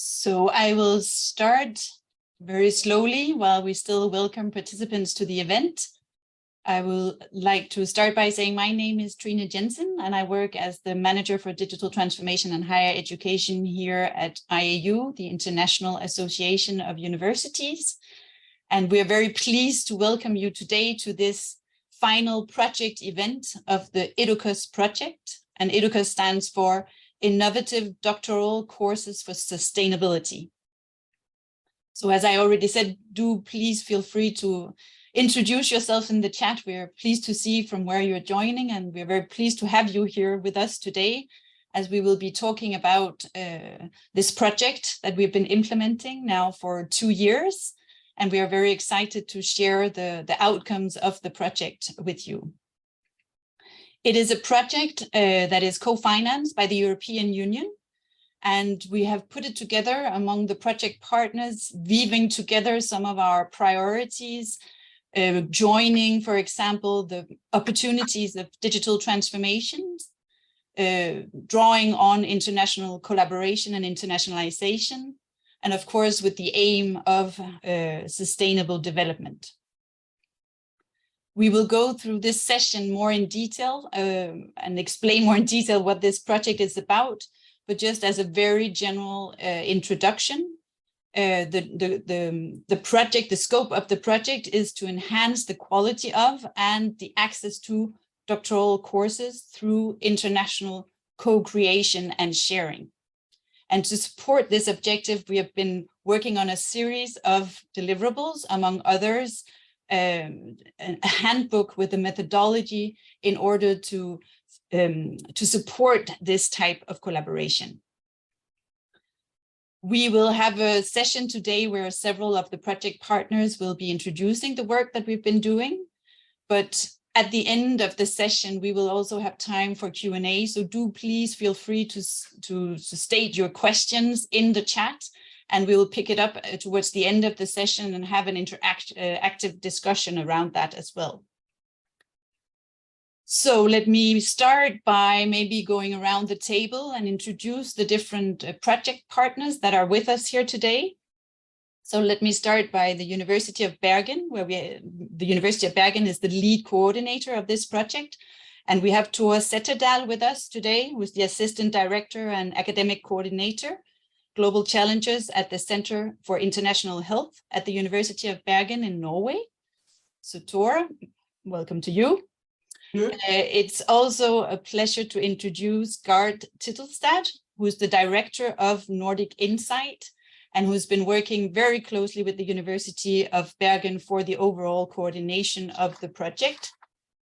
So I will start very slowly while we still welcome participants to the event. I will like to start by saying my name is Trine Jensen and I work as the Manager for Digital Transformation and Higher Education here at IAU, the International Association of Universities. And we are very pleased to welcome you today to this final project event of the IDOCOS project. And IDOCOS stands for Innovative Doctoral Courses for Sustainability. So as I already said, do please feel free to introduce yourself in the chat. We're pleased to see from where you're joining, and we're very pleased to have you here with us today as we will be talking about this project that we've been implementing now for 2 years. And we are very excited to share the outcomes of the project with you. It is a project that is co-financed by the European Union, and we have put it together among the project partners, weaving together some of our priorities, joining, for example, the opportunities of digital transformations, drawing on international collaboration and internationalization, and of course, with the aim of sustainable development. We will go through this session more in detail and explain more in detail what this project is about, but just as a very general introduction, the project, the scope of the project is to enhance the quality of and the access to doctoral courses through international co-creation and sharing. And to support this objective, we have been working on a series of deliverables, among others, a handbook with a methodology in order to support this type of collaboration. We will have a session today where several of the project partners will be introducing the work that we've been doing. But at the end of the session, we will also have time for Q&A. So do please feel free to state your questions in the chat, and we will pick it up towards the end of the session and have an active discussion around that as well. So let me start by maybe going around the table and introduce the different project partners that are with us here today. So let me start by the University of Bergen, where the University of Bergen is the lead coordinator of this project. And we have Thor Setterdal with us today, who is the Assistant Director and Academic Coordinator, Global Challenges at the Center for International Health at the University of Bergen in Norway. So Thor, welcome to you. It's also a pleasure to introduce Gard Tittelstad, who is the Director of Nordic Insight and who's been working very closely with the University of Bergen for the overall coordination of the project.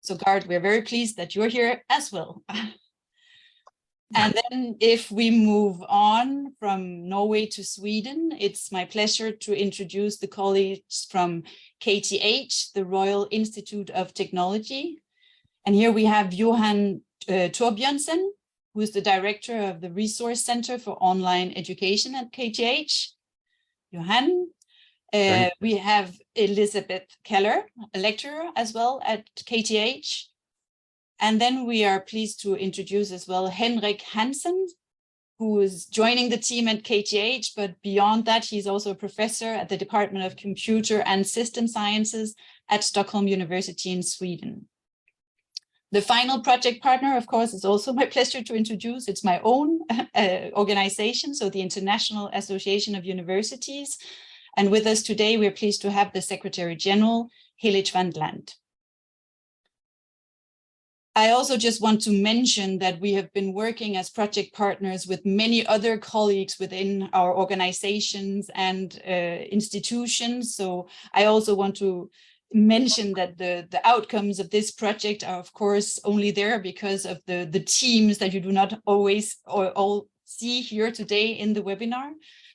So Gard, we're very pleased that you're here as well. And then if we move on from Norway to Sweden, it's my pleasure to introduce the colleagues from KTH, the Royal Institute of Technology. And here we have Johan Torbjørnsen, who is the director of the Resource Center for Online Education at KTH. Johan. We have Elizabeth Keller, a lecturer as well at KTH. And then we are pleased to introduce as well Henrik Hansen, who is joining the team at KTH, but beyond that, he's also a professor at the Department of Computer and System Sciences at Stockholm University in Sweden. The final project partner, of course, is also my pleasure to introduce. It's my own organization, so the International Association of Universities. And with us today, we're pleased to have the Secretary General, Hillich van Land. I also just want to mention that we have been working as project partners with many other colleagues within our organizations and institutions. So I also want to mention that the outcomes of this project are, of course, only there because of the teams that you do not always or all see here today in the webinar,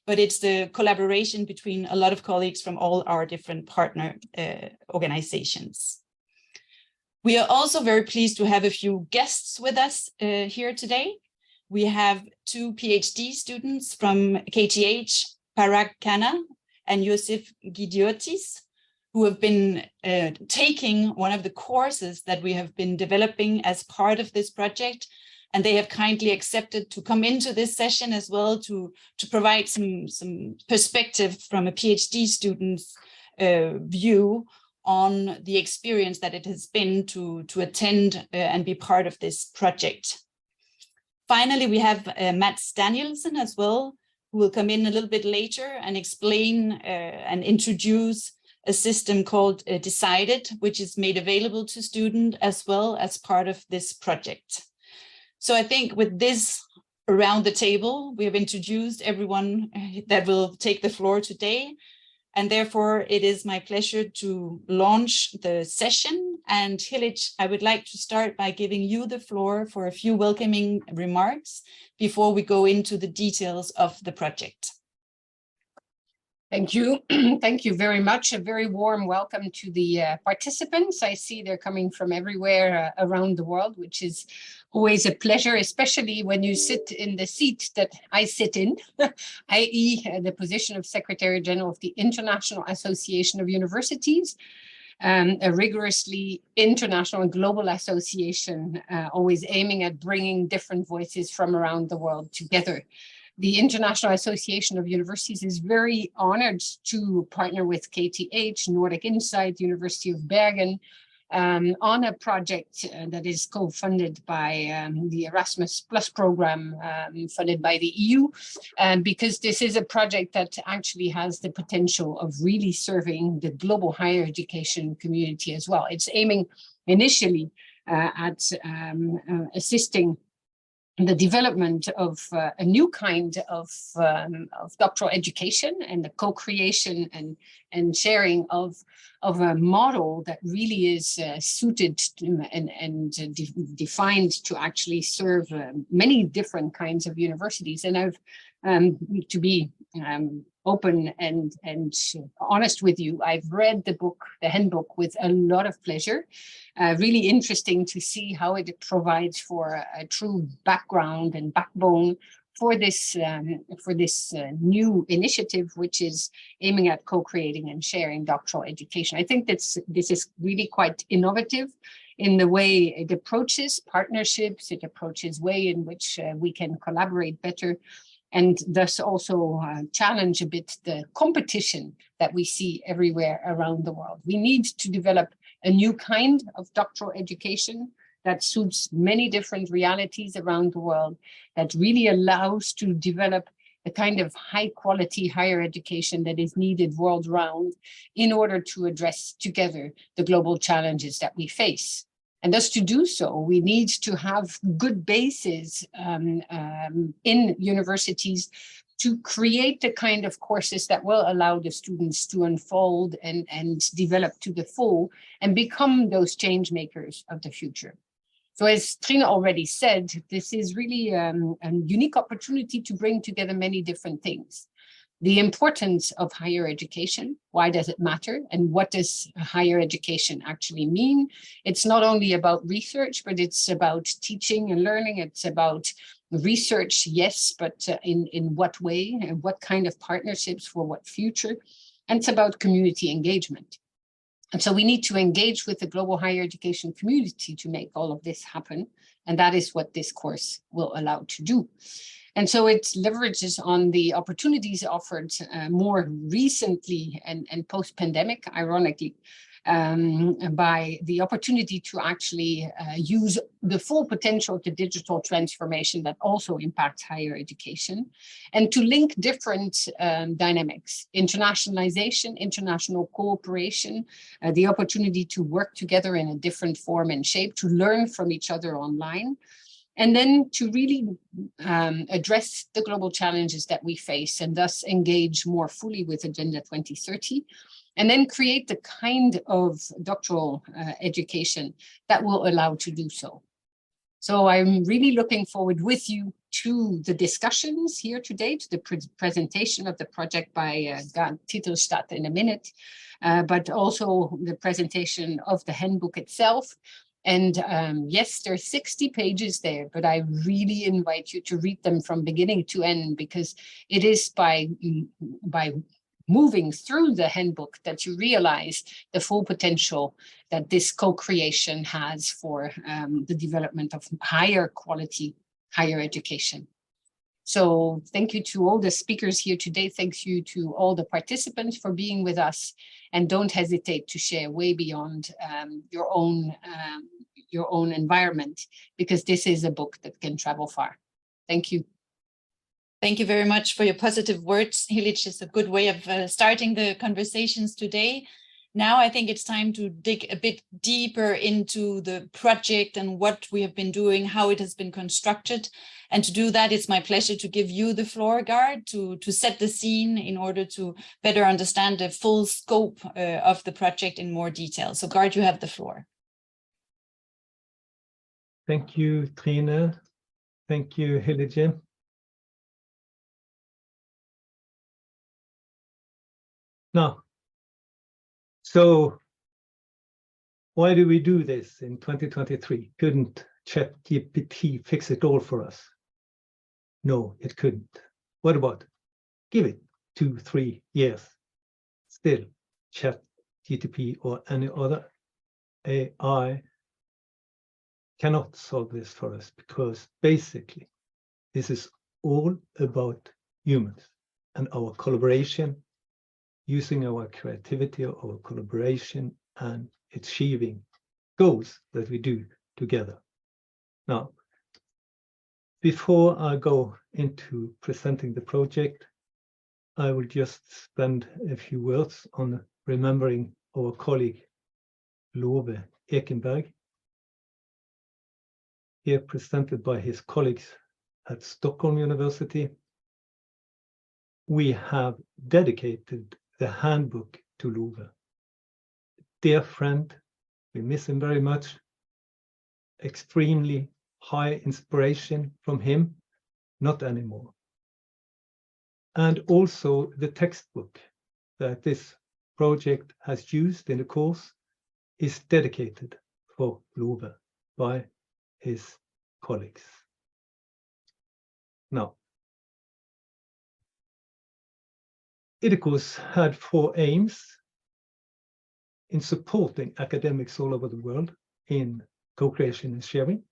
but it's the collaboration between a lot of colleagues from all our different partner organizations. We are also very pleased to have a few guests with us here today. We have 2 PhD students from KTH, Parag Khanna and Yusuf Gidiotis, who have been taking one of the courses that we have been developing as part of this project, And they have kindly accepted to come into this session as well to provide some perspective from a PhD student's view on the experience that it has been to attend and be part of this project. Finally, we have Mats Danielsen as well, who will come in a little bit later and explain and introduce a system called Decided, which is made available to students as well as part of this project. So I think with this around the table, we have introduced everyone that will take the floor today. And therefore, it is my pleasure to launch the session. And Hilic, I would like to start by giving you the floor for a few welcoming remarks before we go into the details of the project. Thank you. Thank you very much. A very warm welcome to the participants. I see they're coming from everywhere around the world, which is always a pleasure, especially when you sit in the seat that I sit in, i.e. the position of Secretary General of the International Association of Universities, a rigorously international and global association, always aiming at bringing different voices from around the world together. The International Association of Universities is very honored to partner with KTH, Nordic Insight, University of Bergen, on a project that is co-funded by the Erasmus Plus program, funded by the EU, because this is a project that actually has the potential of really serving the global higher education community as well. It's aiming initially at assisting the development of a new kind of doctoral education and the co-creation and sharing of a model that really is suited to, and defined to actually serve many different kinds of universities. And I've to be open and honest with you, I've read the book, the handbook, with a lot of pleasure. Really interesting to see how it provides for a true background and backbone for this new initiative, which is aiming at co-creating and sharing doctoral education. I think this is really quite innovative in the way it approaches partnerships, it approaches way in which we can collaborate better, and thus also challenge a bit the competition that we see everywhere around the world. We need to develop a new kind of doctoral education that suits many different realities around the world, that really allows to develop the kind of high quality higher education that is needed world round in order to address together the global challenges that we face. And thus to do so, we need to have good bases in universities to create the kind of courses that will allow the students to unfold and develop to the full and become those change makers of the future. So as Trine already said, this is really a unique opportunity to bring together many different things. The importance of higher education, why does it matter? And what does higher education actually mean? It's not only about research, but it's about teaching and learning. It's about research, yes, but in what way and what kind of partnerships for what future? And it's about community engagement. And so we need to engage with the global higher education community to make all of this happen. And that is what this course will allow to do. And so it leverages on the opportunities offered more recently and post-pandemic, ironically, by the opportunity to actually use the full potential of the digital transformation that also impacts higher education, and to link different dynamics, internationalization, international cooperation, the opportunity to work together in a different form and shape, to learn from each other online, and then to really address the global challenges that we face and thus engage more fully with Agenda 2030, and then create the kind of doctoral education that will allow to do so. So I'm really looking forward with you to the discussions here today, to the presentation of the project by Gard Titelstad in a minute, but also the presentation of the handbook itself. And yes, there's 60 pages there, but I really invite you to read them from beginning to end, because it is by moving through the handbook that you realize the full potential that this co-creation has for the development of higher quality higher education. So thank you to all the speakers here today. Thank you to all the participants for being with us, and don't hesitate to share way beyond your own environment, because this is a book that can travel far. Thank you. Thank you very much for your positive words, Hilic. It's a good way of starting the conversations today. Now I think it's time to dig a bit deeper into the project and what we have been doing, how it has been constructed. And to do that, it's my pleasure to give you the floor, Gard, to set the scene in order to better understand the full scope of the project in more detail. So Gard, you have the floor. Thank you, Trine. Thank you, Hilic. Now, so why do we do this in 2023? Couldn't ChatGPT fix it all for us? No, it couldn't. What about give it 2-3 years? Still, ChatGPT or any other AI cannot solve this for us, because basically this is all about humans and our collaboration, using our creativity, our collaboration, and achieving goals that we do together. Now, before I go into presenting the project, I will just spend a few words on remembering our colleague Love Ekenberg, here presented by his colleagues at Stockholm University. We have dedicated the handbook to Love. Dear friend, we miss him very much. Extremely high inspiration from him, not anymore. And also the textbook that this project has used in the course is dedicated for Love by his colleagues. Now, IDOCOS had 4 aims in supporting academics all over the world in co-creation and sharing,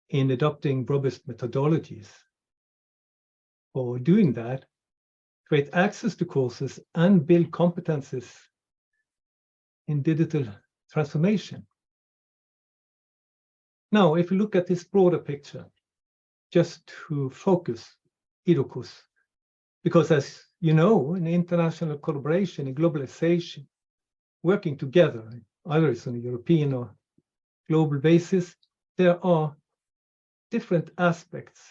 in adopting robust methodologies for doing that, create access to courses, and build competences in digital transformation. Now, if you look at this broader picture, just to focus IDOCOS, because as you know, in international collaboration and globalization, working together, either it's on a European or global basis, there are different aspects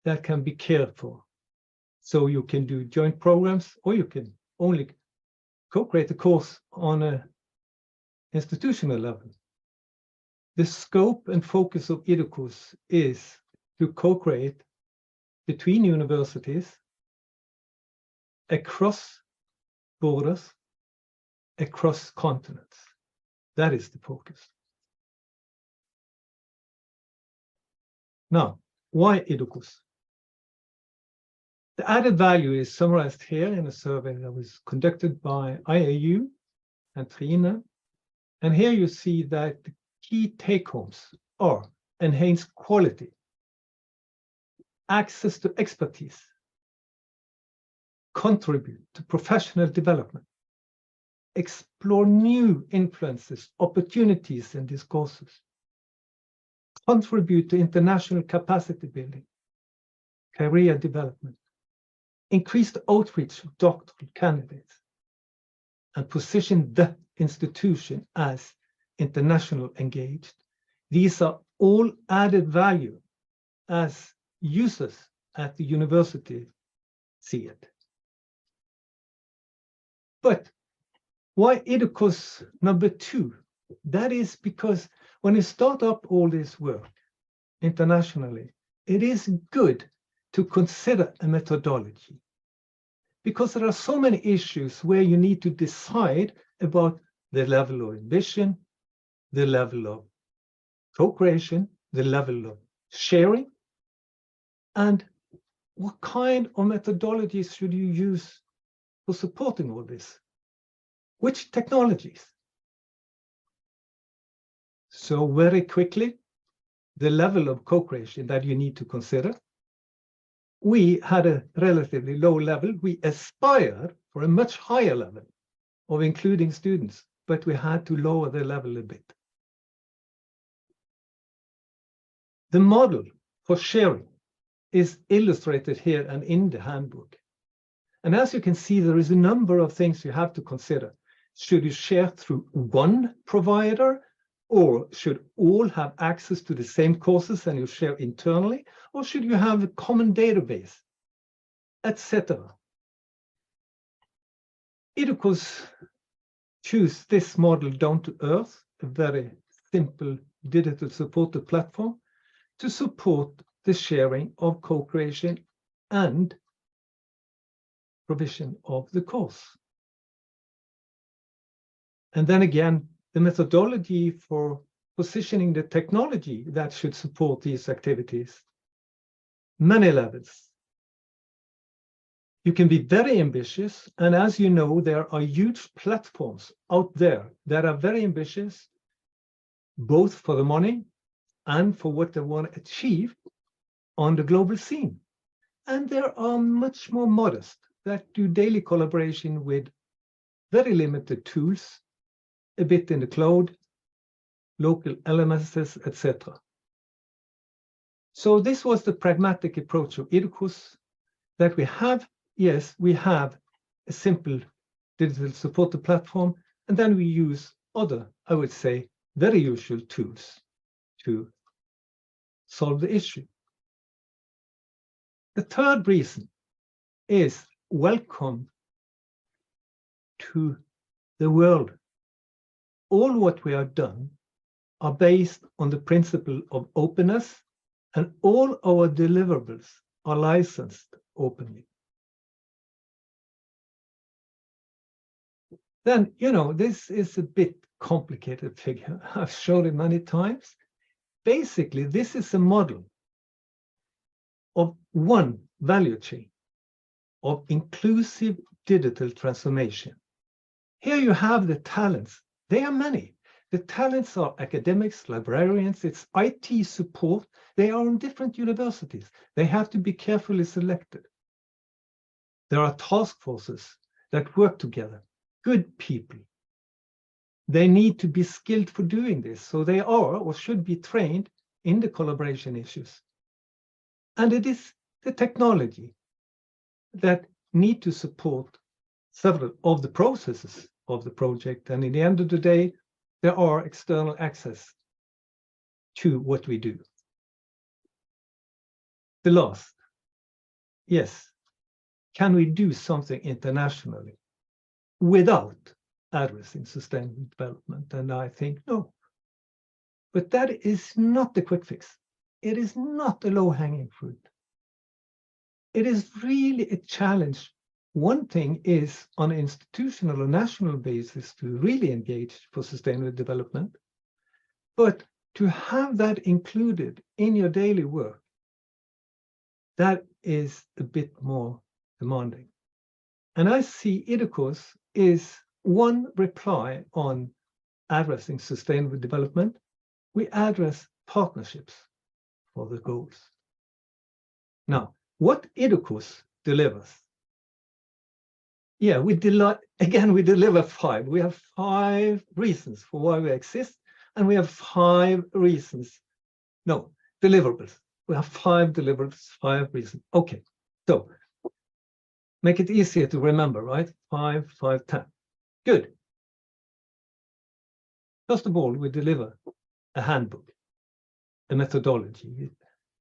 that can be cared for. So you can do joint programs, or you can only co-create a course on an institutional level. The scope and focus of IDOCOS is to co-create between universities, across borders, across continents. That is the focus. Now, why IDOCOS? The added value is summarized here in a survey that was conducted by IAU and Trine. And here you see that the key take-homes are enhanced quality, access to expertise, contribute to professional development, explore new influences, opportunities and discourses, contribute to international capacity building, career development, increase the outreach of doctoral candidates, and position the institution as international engaged. These are all added value as users at the university see it. But why IDOCOS number 2? That is because when you start up all this work internationally, it is good to consider a methodology, because there are so many issues where you need to decide about the level of ambition, the level of co-creation, the level of sharing, and what kind of methodologies should you use for supporting all this? Which technologies? So very quickly, the level of co-creation that you need to consider. We had a relatively low level. We aspired for a much higher level of including students, but we had to lower the level a bit. The model for sharing is illustrated here and in the handbook. And as you can see, there is a number of things you have to consider. Should you share through one provider, or should all have access to the same courses and you share internally, or should you have a common database, etc. IDOCOS choose this model down to earth, a very simple digital supported platform to support the sharing of co-creation and provision of the course. And then again, the methodology for positioning the technology that should support these activities. Many levels. You can be very ambitious, and as you know, there are huge platforms out there that are very ambitious, both for the money and for what they want to achieve on the global scene. And there are much more modest that do daily collaboration with very limited tools, a bit in the cloud, local LMSs, etc. So this was the pragmatic approach of IDOCOS, that we have, yes, we have a simple digital supported platform, and then we use other, I would say, very usual tools to solve the issue. The third reason is welcome to the world. All what we have done are based on the principle of openness, and all our deliverables are licensed openly. Then, you know, this is a bit complicated figure. I've shown it many times. Basically, this is a model of one value chain of inclusive digital transformation. Here you have the talents. They are many. The talents are academics, librarians, it's IT support. They are in different universities. They have to be carefully selected. There are task forces that work together, good people. They need to be skilled for doing this, so they are or should be trained in the collaboration issues. And it is the technology that need to support several of the processes of the project. And in the end of the day, there are external access to what we do. The last, yes, can we do something internationally without addressing sustainable development? And I think no. But that is not the quick fix. It is not a low-hanging fruit. It is really a challenge. One thing is on an institutional or national basis to really engage for sustainable development, but to have that included in your daily work, that is a bit more demanding. And I see IDOCOS is one reply on addressing sustainable development. We address partnerships for the goals. Now, what IDOCOS delivers? Yeah, we deliver 5. We have 5 reasons for why we exist, and we have 5 reasons. No, deliverables. We have 5 deliverables, 5 reasons. Okay, so make it easier to remember, right? 5, 5, 10. Good. First of all, we deliver a handbook, a methodology,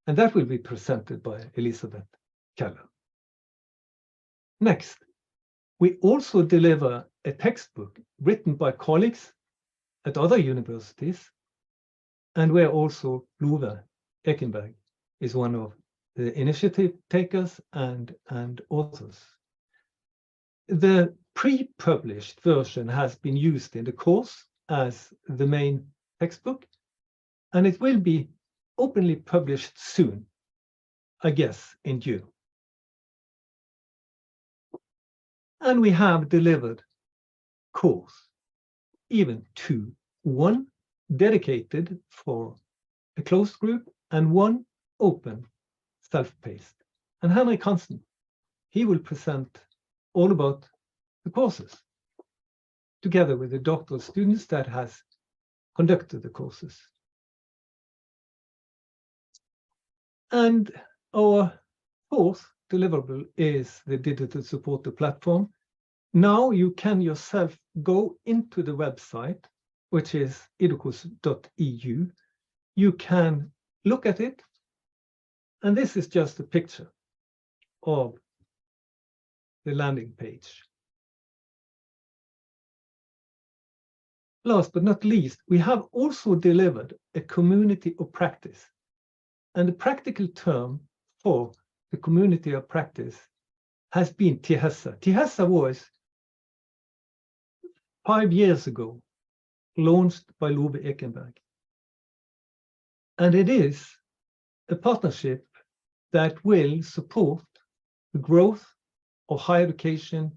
and that will be presented by Elizabeth Keller. Next, we also deliver a textbook written by colleagues at other universities, and where also Love Ekenberg is one of the initiative takers and authors. The pre-published version has been used in the course as the main textbook, and it will be openly published soon, I guess in June. And we have delivered course, even 2. One dedicated for a closed group, and one open, self-paced. And Henrik Hansen, he will present all about the courses, together with the doctoral students that has conducted the courses. And our fourth deliverable is the digital supporter platform. Now you can yourself go into the website, which is idocos.eu. You can look at it, and this is just a picture of the landing page. Last but not least, we have also delivered a community of practice. And the practical term for the community of practice has been TIHESA. TIHESA was 5 years ago launched by Love Ekenberg. And it is a partnership that will support the growth of higher education,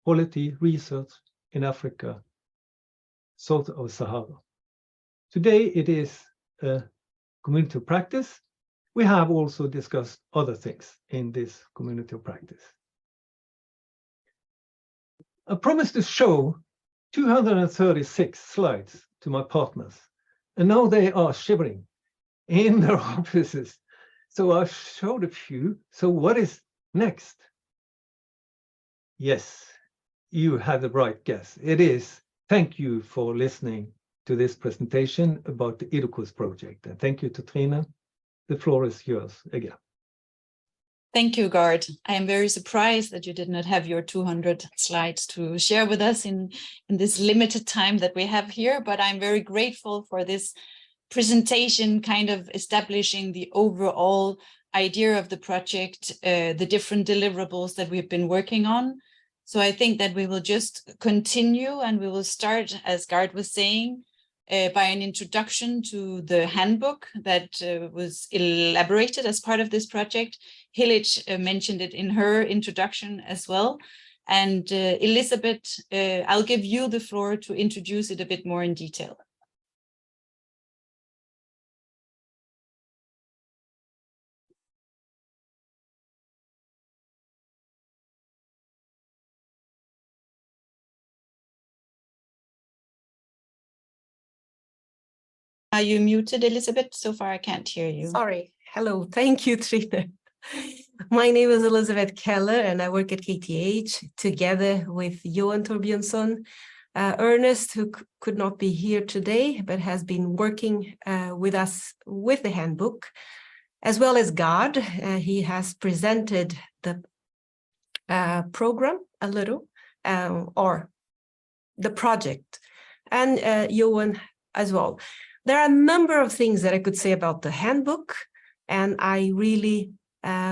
quality research in Africa, south of Sahara. Today it is a community of practice. We have also discussed other things in this community of practice. I promised to show 236 slides to my partners, and now they are shivering in their offices. So I showed a few. So what is next? Yes, you had the right guess. It is. Thank you for listening to this presentation about the IDOCOS project. And thank you to Trine. The floor is yours again. Thank you, Gard. I am very surprised that you did not have your 200 slides to share with us in this limited time that we have here, but I'm very grateful for this presentation, kind of establishing the overall idea of the project, the different deliverables that we've been working on. So I think that we will just continue, and we will start, as Gard was saying, by an introduction to the handbook that was elaborated as part of this project. Hilic mentioned it in her introduction as well. And Elizabeth, I'll give you the floor to introduce it a bit more in detail. Are you muted, Elizabeth? So far, I can't hear you. Sorry. Hello. Thank you, Trine. My name is Elizabeth Keller, and I work at KTH together with Johan Torbjörnsson. Ernest, who could not be here today, but has been working with us with the handbook, as well as Gard. He has presented the program a little, or the project, and Johan as well. There are a number of things that I could say about the handbook, and I really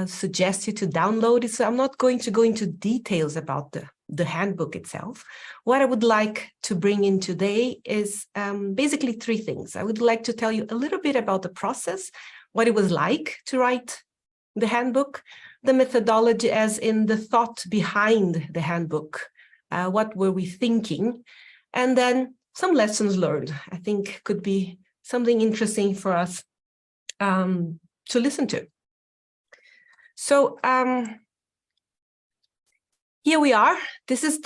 suggest you to download it. So I'm not going to go into details about the handbook itself. What I would like to bring in today is basically three things. I would like to tell you a little bit about the process, what it was like to write the handbook, the methodology as in the thought behind the handbook, what were we thinking, and then some lessons learned, I think could be something interesting for us to listen to. So here we are. This is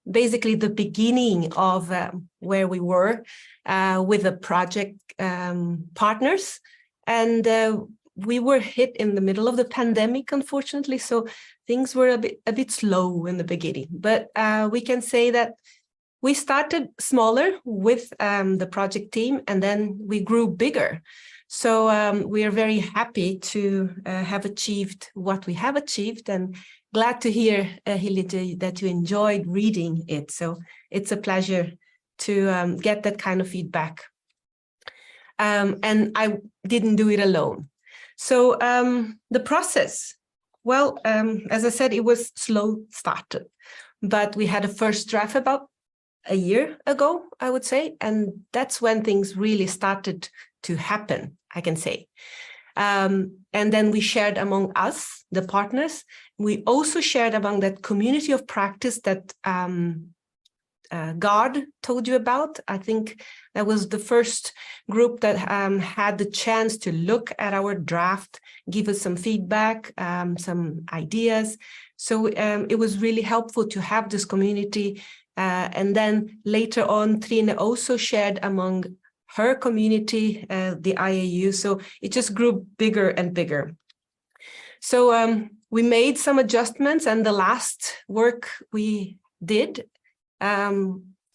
basically the beginning of where we were with the project partners. And we were hit in the middle of the pandemic, unfortunately, so things were a bit slow in the beginning. But we can say that we started smaller with the project team, and then we grew bigger. So we are very happy to have achieved what we have achieved, and glad to hear, Hilde, that you enjoyed reading it. So it's a pleasure to get that kind of feedback. And I didn't do it alone. So the process, well, as I said, it was slow started, but we had a first draft about a year ago, I would say, and that's when things really started to happen, I can say. And then we shared among us, the partners. We also shared among that community of practice that God told you about. I think that was the first group that had the chance to look at our draft, give us some feedback, some ideas. So it was really helpful to have this community. And then later on, Trine also shared among her community, the IAU. So it just grew bigger and bigger. So we made some adjustments, and the last work we did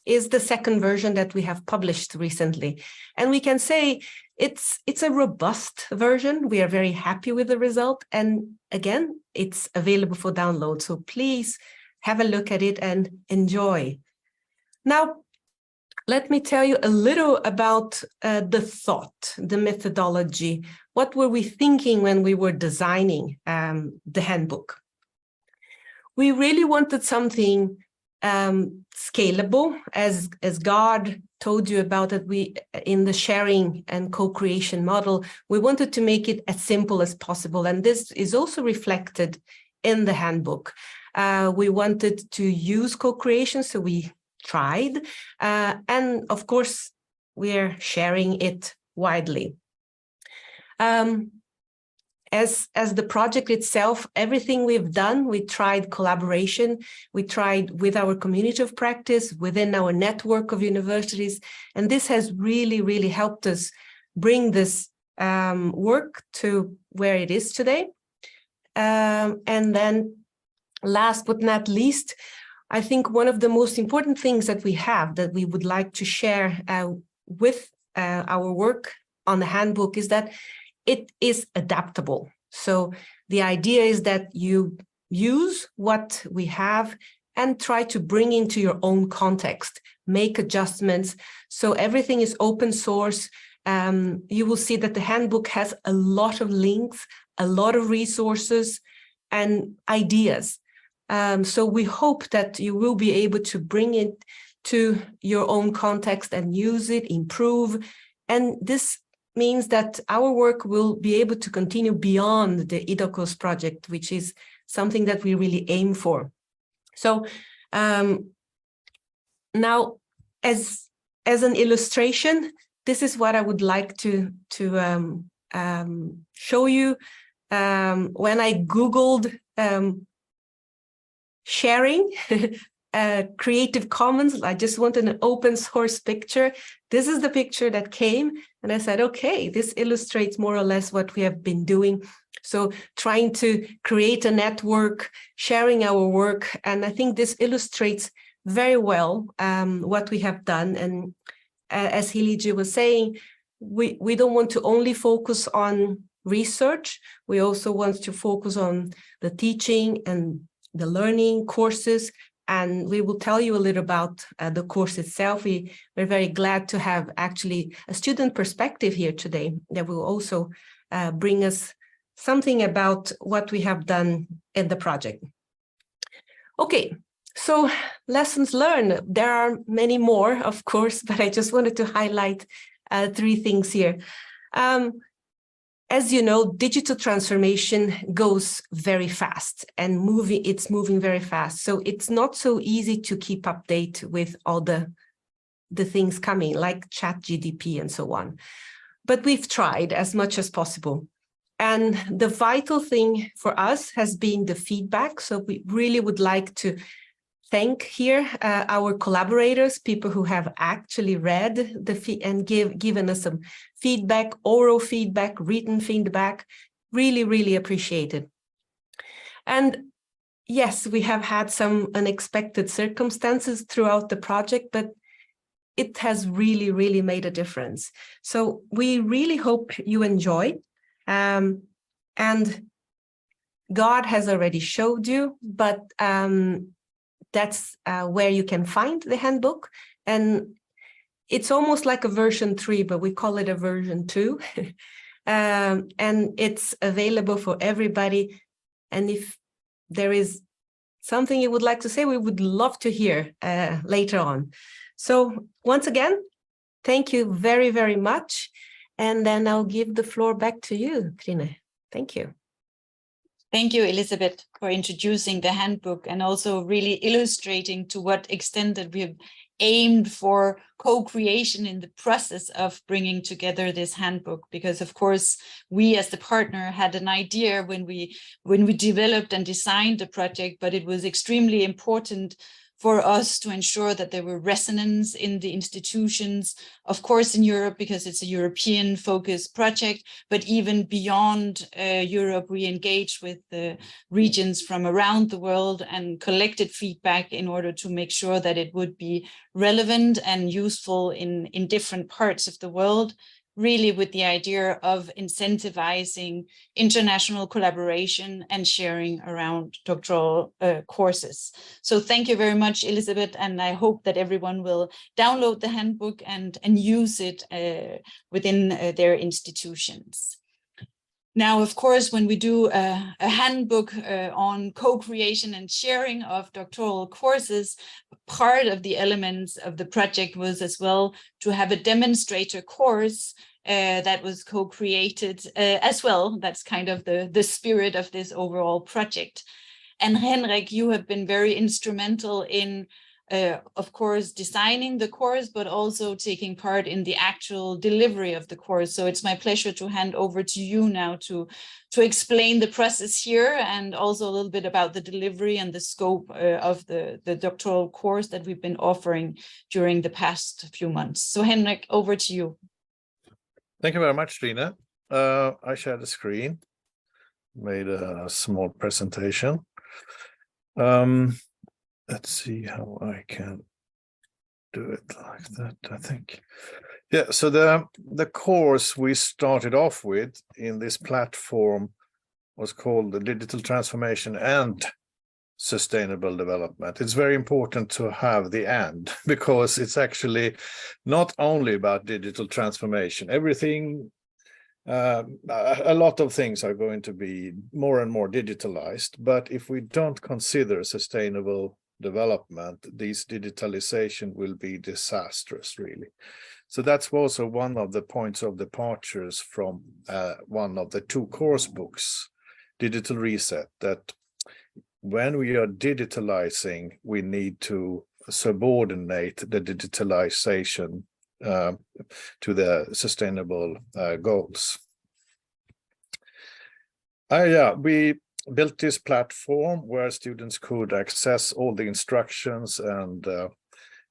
is the second version that we have published recently. And we can say it's a robust version. We are very happy with the result. And again, it's available for download. So please have a look at it and enjoy. Now, let me tell you a little about the thought, the methodology. What were we thinking when we were designing the handbook? We really wanted something scalable, as God told you about it. We, in the sharing and co-creation model, we wanted to make it as simple as possible. And this is also reflected in the handbook. We wanted to use co-creation, so we tried. And of course, we're sharing it widely. As the project itself, everything we've done, we tried collaboration, we tried with our community of practice, within our network of universities, and this has really, really helped us bring this work to where it is today. And then last but not least, I think one of the most important things that we have that we would like to share with our work on the handbook is that it is adaptable. So the idea is that you use what we have and try to bring into your own context, make adjustments. So everything is open source. You will see that the handbook has a lot of links, a lot of resources and ideas. So we hope that you will be able to bring it to your own context and use it, improve. And this means that our work will be able to continue beyond the IDOCOS project, which is something that we really aim for. So now, as an illustration, this is what I would like to show you. When I Googled sharing Creative Commons, I just wanted an open source picture. This is the picture that came, and I said, okay, this illustrates more or less what we have been doing. So trying to create a network, sharing our work, and I think this illustrates very well what we have done. And as Hiliji was saying, we don't want to only focus on research. We also want to focus on the teaching and the learning courses. And we will tell you a little about the course itself. We're very glad to have actually a student perspective here today that will also bring us something about what we have done in the project. Okay, so lessons learned. There are many more, of course, but I just wanted to highlight 3 things here. As you know, digital transformation goes very fast and it's moving very fast. So it's not so easy to keep update with all the things coming like ChatGPT and so on. But we've tried as much as possible. And the vital thing for us has been the feedback. So we really would like to thank here our collaborators, people who have actually read and given us some feedback, oral feedback, written feedback. Really, really appreciated. And yes, we have had some unexpected circumstances throughout the project, but it has really, really made a difference. So we really hope you enjoy. And God has already showed you, but that's where you can find the handbook. And it's almost like a version 3, but we call it a version 2. And it's available for everybody. And if there is something you would like to say, we would love to hear later on. So once again, thank you very, very much. And then I'll give the floor back to you, Trine. Thank you. Thank you, Elizabeth, for introducing the handbook and also really illustrating to what extent that we have aimed for co-creation in the process of bringing together this handbook. Because of course, we as the partner had an idea when we developed and designed the project, but it was extremely important for us to ensure that there were resonance in the institutions, of course in Europe, because it's a European focused project, but even beyond Europe, we engaged with the regions from around the world and collected feedback in order to make sure that it would be relevant and useful in different parts of the world, really with the idea of incentivizing international collaboration and sharing around doctoral courses. So thank you very much, Elizabeth, and I hope that everyone will download the handbook and use it within their institutions. Now, of course, when we do a handbook on co-creation and sharing of doctoral courses, part of the elements of the project was as well to have a demonstrator course that was co-created as well. That's kind of the spirit of this overall project. And Henrik, you have been very instrumental in of course, designing the course, but also taking part in the actual delivery of the course. So it's my pleasure to hand over to you now to explain the process here and also a little bit about the delivery and the scope of the doctoral course that we've been offering during the past few months. So Henrik, over to you. Thank you very much, Trine. I shared the screen, made a small presentation. Let's see how I can do it like that, I think. Yeah, so the course we started off with in this platform was called the Digital Transformation and Sustainable Development. It's very important to have the "and" because it's actually not only about digital transformation. Everything, a lot of things are going to be more and more digitalized, but if we don't consider sustainable development, this digitalization will be disastrous, really. So that's also one of the points of departures from one of the two course books, Digital Reset, that when we are digitalizing, we need to subordinate the digitalization to the sustainable goals. We built this platform where students could access all the instructions and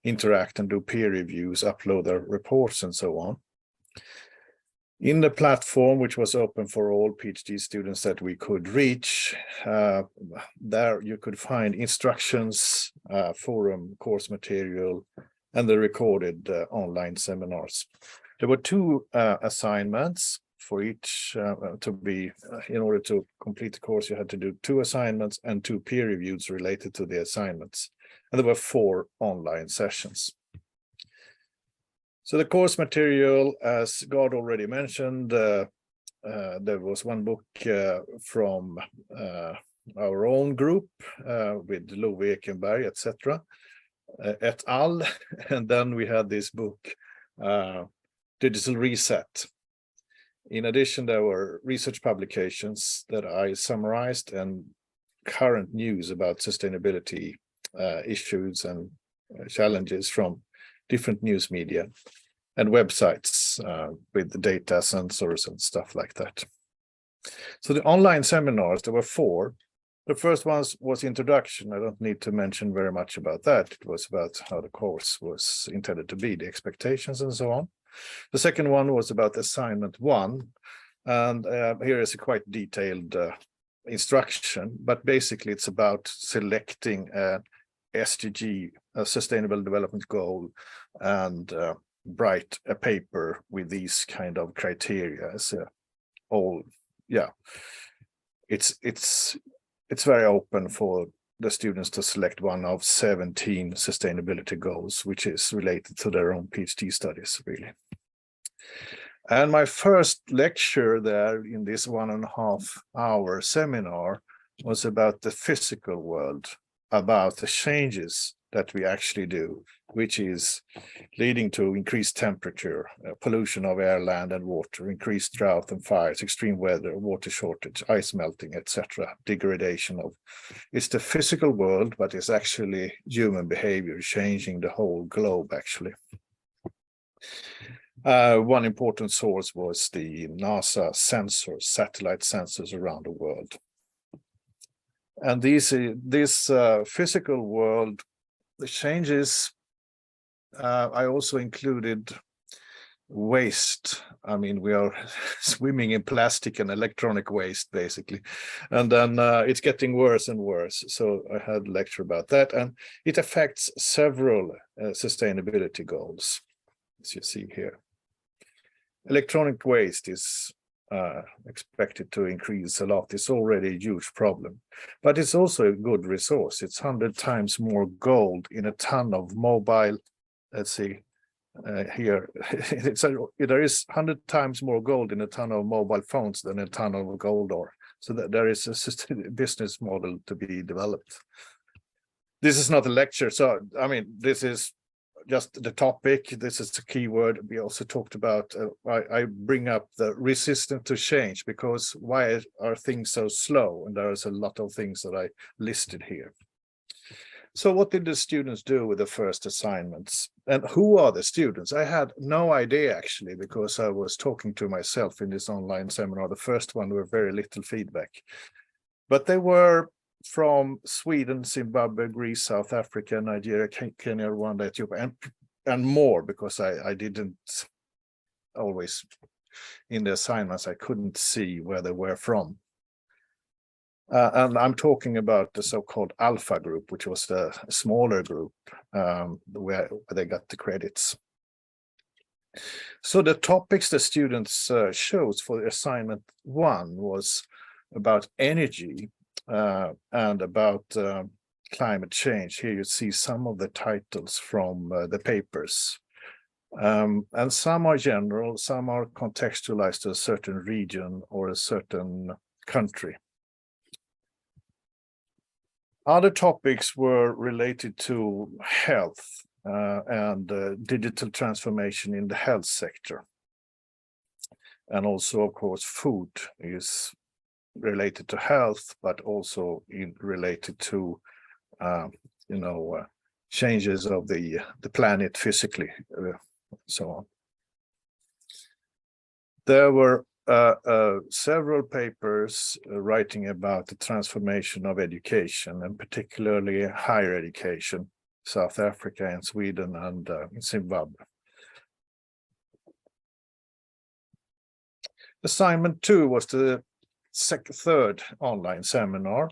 interact and do peer reviews, upload their reports and so on. In the platform, which was open for all PhD students that we could reach, there you could find instructions, forum, course material, and the recorded online seminars. There were two assignments for each to be, in order to complete the course, you had to do 2 assignments and 2 peer reviews related to the assignments. And there were 4 online sessions. So the course material, as Gard already mentioned, there was one book from our own group with Love Ekenberg, etc., et al. And then we had this book, Digital Reset. In addition, there were research publications that I summarized and current news about sustainability issues and challenges from different news media and websites with the data sensors and stuff like that. So the online seminars, there were 4. The first one was introduction. I don't need to mention very much about that. It was about how the course was intended to be, the expectations and so on. The second one was about assignment 1. And here is a quite detailed instruction, but basically it's about selecting a SDG, a Sustainable Development Goal, and write a paper with these kind of criteria. So it's very open for the students to select one of 17 sustainability goals, which is related to their own PhD studies, really. And my first lecture there in this 1.5-hour seminar was about the physical world, about the changes that we actually do, which is leading to increased temperature, pollution of air, land, and water, increased drought and fires, extreme weather, water shortage, ice melting, etc., degradation of. It's the physical world, but it's actually human behavior changing the whole globe, actually. One important source was the NASA sensors, satellite sensors around the world. And this physical world, the changes, I also included waste. I mean, we are swimming in plastic and electronic waste, basically. And then it's getting worse and worse. So I had a lecture about that. And it affects several sustainability goals, as you see here. Electronic waste is expected to increase a lot. It's already a huge problem, but it's also a good resource. It's 100 times more gold in a ton of mobile. Let's see here. There is 100 times more gold in a ton of mobile phones than a ton of gold ore. So that there is a business model to be developed. This is not a lecture. So, I mean, this is just the topic. This is the key word. We also talked about, I bring up the resistance to change, because why are things so slow? And there's a lot of things that I listed here. So what did the students do with the first assignments? And who are the students? I had no idea, actually, because I was talking to myself in this online seminar. The first one were very little feedback, but they were from Sweden, Zimbabwe, Greece, South Africa, Nigeria, Kenya, Rwanda, Ethiopia, and more, because I didn't always, in the assignments, I couldn't see where they were from. And I'm talking about the so-called Alpha group, which was the smaller group where they got the credits. So the topics the students chose for assignment 1 was about energy and about climate change. Here you see some of the titles from the papers. And some are general, some are contextualized to a certain region or a certain country. Other topics were related to health and digital transformation in the health sector. And also, of course, food is related to health, but also related to, changes of the planet physically, so on. There were several papers writing about the transformation of education, and particularly higher education, South Africa and Sweden and Zimbabwe. Assignment 2 was the third online seminar.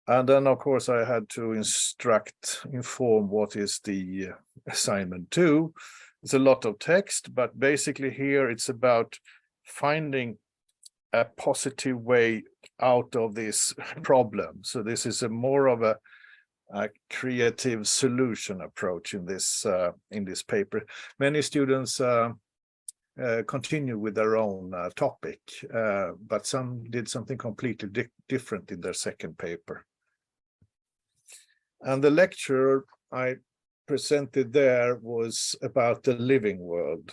And then, of course, I had to inform what is the assignment 2. It's a lot of text, but basically here it's about finding a positive way out of this problem. So this is more of a creative solution approach in this paper. Many students continue with their own topic, but some did something completely different in their second paper. And the lecture I presented there was about the living world.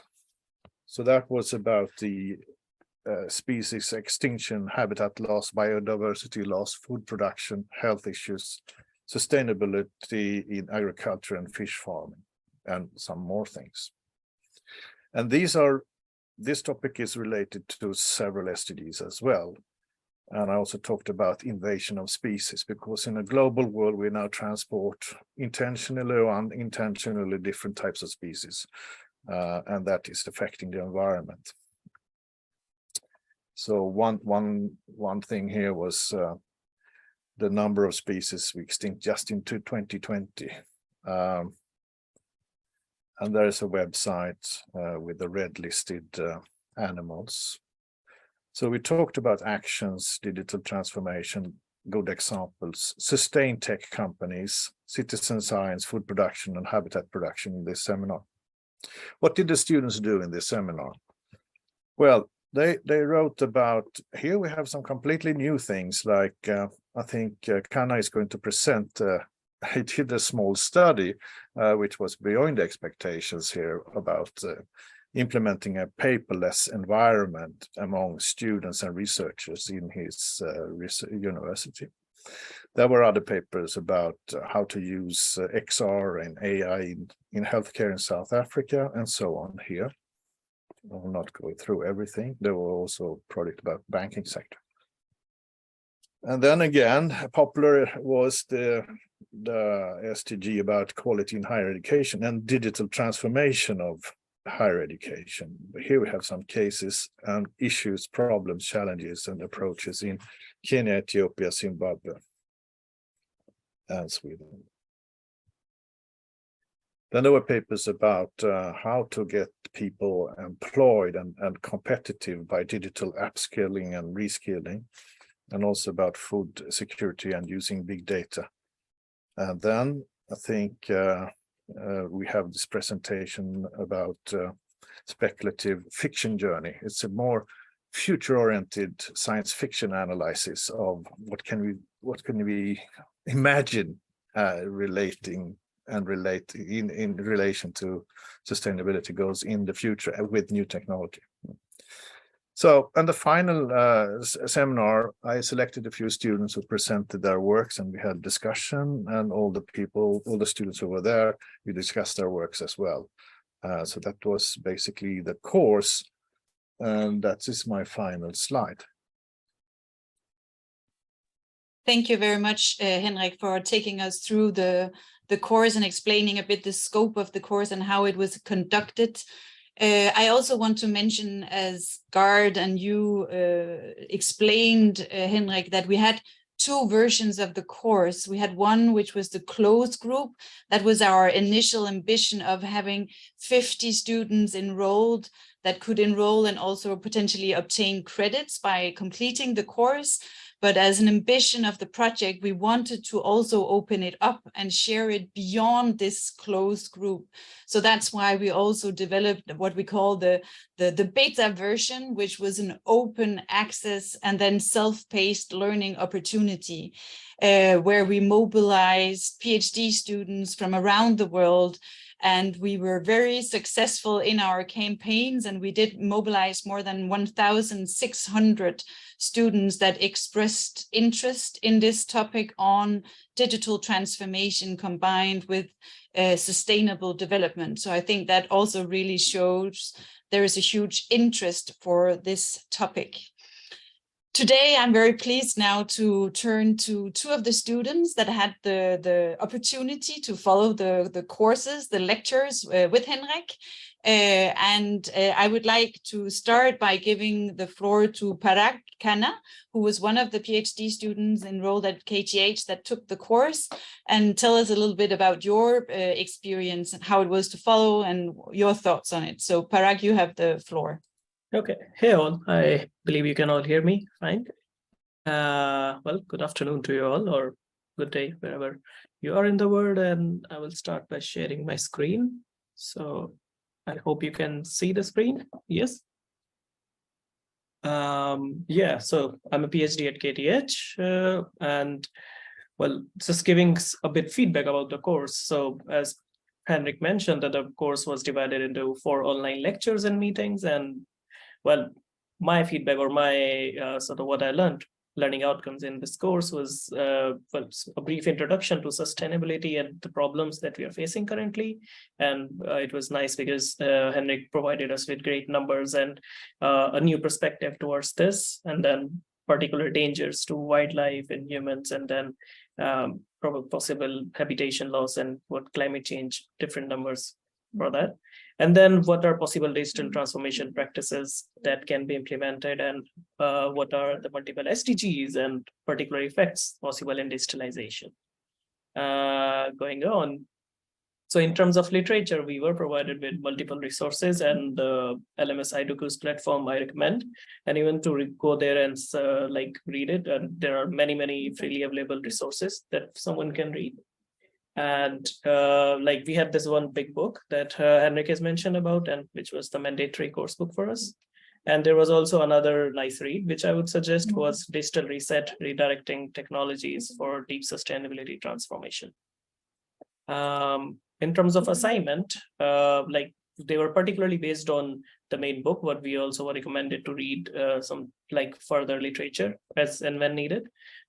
So that was about the species extinction, habitat loss, biodiversity loss, food production, health issues, sustainability in agriculture and fish farming, and some more things. And this topic is related to several SDGs as well. And I also talked about invasion of species, because in a global world, we now transport intentionally or unintentionally different types of species, and that is affecting the environment. So one thing here was the number of species we extinct just into 2020. And there is a website with the red listed animals. So we talked about actions, digital transformation, good examples, sustained tech companies, citizen science, food production, and habitat production in this seminar. What did the students do in this seminar? Well, they wrote about, here we have some completely new things, like I think Kanna is going to present I did a small study, which was beyond expectations here about implementing a paperless environment among students and researchers in his university. There were other papers about how to use XR and AI in healthcare in South Africa and so on here. I will not go through everything. There were also a project about banking sector. And then again, popular was the SDG about quality in higher education and digital transformation of higher education. But here we have some cases and issues, problems, challenges, and approaches in Kenya, Ethiopia, Zimbabwe, and Sweden. Then there were papers about how to get people employed and competitive by digital upskilling and reskilling, and also about food security and using big data. And then I think we have this presentation about speculative fiction journey. It's a more future-oriented science fiction analysis of what can we imagine relating and relate in relation to sustainability goals in the future with new technology. So, and the final seminar, I selected a few students who presented their works, and we had discussion, and all the students who were there, we discussed their works as well. So that was basically the course, and that is my final slide. Thank you very much, Henrik, for taking us through the course and explaining a bit the scope of the course and how it was conducted. I also want to mention, as Gard and you explained, Henrik, that we had two versions of the course. We had one which was the closed group. That was our initial ambition of having 50 students enrolled that could enroll and also potentially obtain credits by completing the course. But as an ambition of the project, we wanted to also open it up and share it beyond this closed group. So that's why we also developed what we call the beta version, which was an open access and then self-paced learning opportunity, where we mobilized PhD students from around the world. And we were very successful in our campaigns, and we did mobilize more than 1,600 students that expressed interest in this topic on digital transformation combined with sustainable development. So I think that also really shows there is a huge interest for this topic. Today, I'm very pleased now to turn to two of the students that had the opportunity to follow the courses, the lectures with Henrik. I would like to start by giving the floor to Parag Khanna, who was one of the PhD students enrolled at KTH that took the course, and tell us a little bit about your experience and how it was to follow and your thoughts on it. So Parag, you have the floor. Okay. Hey all, I believe you can all hear me fine. Well, good afternoon to you all, or good day, wherever you are in the world. And I will start by sharing my screen. So I hope you can see the screen. Yes. Yeah, so I'm a PhD at KTH, and well, just giving a bit feedback about the course. So as Henrik mentioned, that the course was divided into 4 online lectures and meetings, and well, my feedback or my sort of what I learning outcomes in this course was well, a brief introduction to sustainability and the problems that we are facing currently. And it was nice because Henrik provided us with great numbers and a new perspective towards this, and then particular dangers to wildlife and humans, and then possible habitation loss and what climate change, different numbers for that. And then what are possible digital transformation practices that can be implemented, and what are the multiple SDGs and particular effects possible in digitalization. Going on. So in terms of literature, we were provided with multiple resources, and the LMS IDOCOS platform I recommend, and even to go there and like read it. And there are many freely available resources that someone can read. And like we had this one big book that Henrik has mentioned about, and which was the mandatory course book for us. And there was also another nice read, which I would suggest was Digital Reset, Redirecting Technologies for Deep Sustainability Transformation. In terms of assignment, like they were particularly based on the main book, what we also were recommended to read some like further literature as and when needed.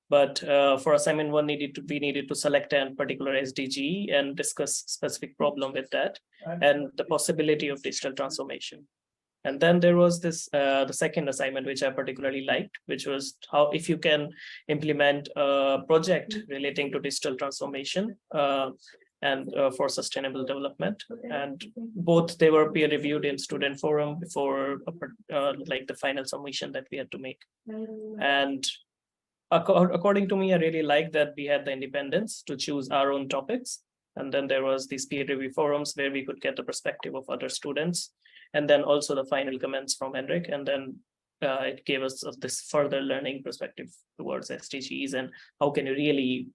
But for assignment one, we needed to select a particular SDG and discuss specific problem with that and the possibility of digital transformation. And then there was this the second assignment, which I particularly liked, which was how if you can implement a project relating to digital transformation and for sustainable development. And both they were peer reviewed in student forum before like the final submission that we had to make. And according to me, I really like that we had the independence to choose our own topics. And then there was these peer review forums where we could get the perspective of other students. And then also the final comments from Henrik. And then it gave us this further learning perspective towards SDGs and how can you really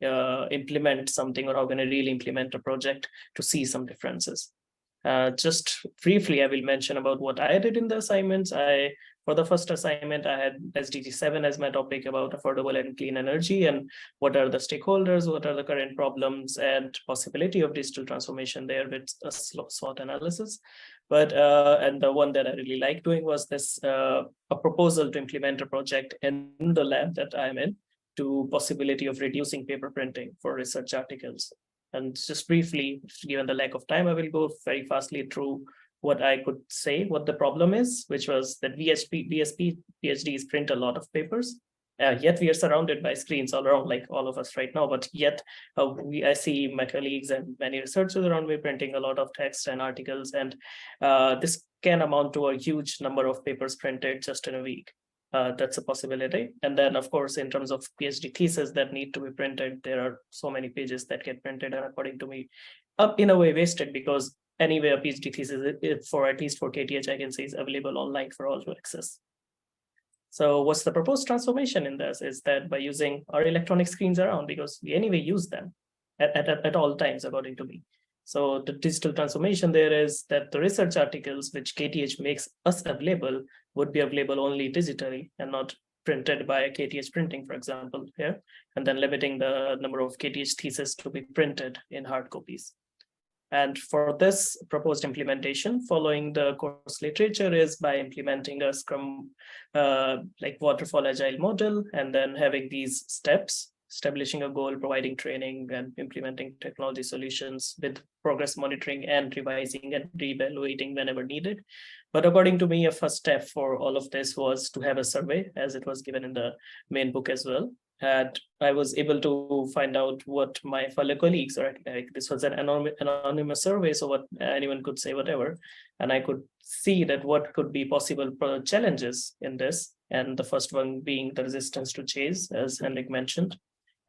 implement something, or how can you really implement a project to see some differences. Just briefly, I will mention about what I did in the assignments. For the first assignment, I had SDG 7 as my topic about affordable and clean energy and what are the stakeholders, what are the current problems and possibility of digital transformation there with a SWOT analysis. But and the one that I really like doing was this a proposal to implement a project in the lab that I'm in to possibility of reducing paper printing for research articles. And just briefly, given the lack of time, I will go very fastly through what I could say, what the problem is, which was that VSP PhDs print a lot of papers, yet we are surrounded by screens all around, like all of us right now, but yet I see my colleagues and many researchers around me printing a lot of text and articles, and this can amount to a huge number of papers printed just in a week. That's a possibility. And then, of course, in terms of PhD thesis that need to be printed, there are so many pages that get printed, and according to me, in a way wasted, because anyway, a PhD thesis, for at least for KTH, I can say is available online for all to access. So what's the proposed transformation in this is that by using our electronic screens around, because we anyway use them at all times, according to me. So the digital transformation there is that the research articles which KTH makes us available would be available only digitally and not printed by KTH printing, for example, here, and then limiting the number of KTH theses to be printed in hard copies. And for this proposed implementation, following the course literature is by implementing a Scrum like waterfall agile model, and then having these steps, establishing a goal, providing training, and implementing technology solutions with progress monitoring and revising and reevaluating whenever needed. But according to me, a first step for all of this was to have a survey, as it was given in the main book as well. And I was able to find out what my fellow colleagues are like. This was an anonymous survey, so what anyone could say whatever, and I could see that what could be possible challenges in this, and the first one being the resistance to change, as Henrik mentioned.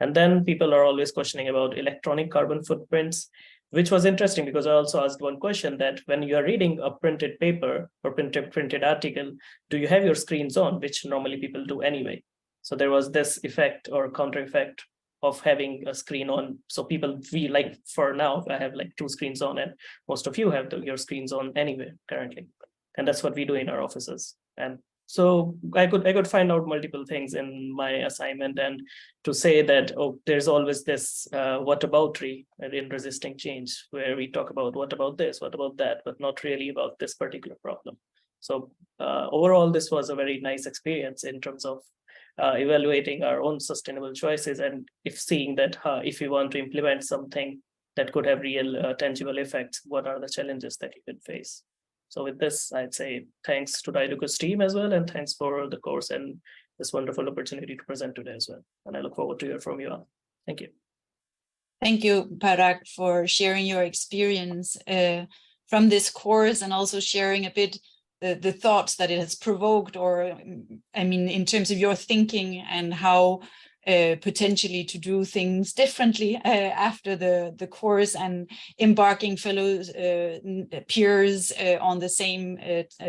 And then people are always questioning about electronic carbon footprints, which was interesting because I also asked one question, that when you are reading a printed paper or printed article, do you have your screens on, which normally people do anyway. So there was this effect or counter effect of having a screen on. So we like, for now, I have like 2 screens on, and most of you have your screens on anyway currently. And that's what we do in our offices. And so I could find out multiple things in my assignment, and to say that, oh, there's always this whataboutery in resisting change, where we talk about what about this, what about that, but not really about this particular problem. So overall, this was a very nice experience in terms of evaluating our own sustainable choices, and if seeing that if you want to implement something that could have real tangible effects, what are the challenges that you could face. So with this, I'd say thanks to the IDOCOS team as well, and thanks for the course and this wonderful opportunity to present today as well. And I look forward to hear from you all. Thank you. Thank you, Parag, for sharing your experience from this course, and also sharing a bit the thoughts that it has provoked, or I mean, in terms of your thinking and how potentially to do things differently after the course, and embarking fellows, peers on the same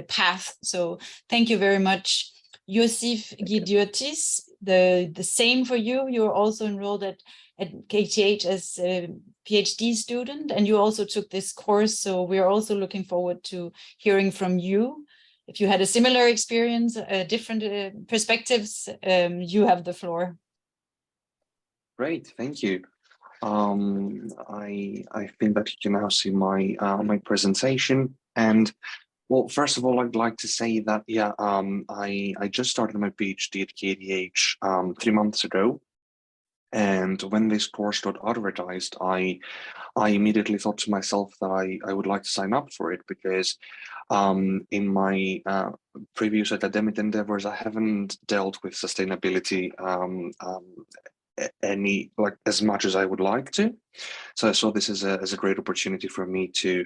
path. So thank you very much. Yosif Gidiotis, the same for you. You're also enrolled at KTH as a PhD student, and you also took this course. So we are also looking forward to hearing from you. If you had a similar experience, different perspectives, you have the floor. Great, thank you. I think that you can now see my my presentation. And well, first of all, I'd like to say that I just started my PhD at KTH 3 months ago. And when this course got advertised, I immediately thought to myself that I would like to sign up for it, because in my previous academic endeavors, I haven't dealt with sustainability any like as much as I would like to. So I saw this as a great opportunity for me to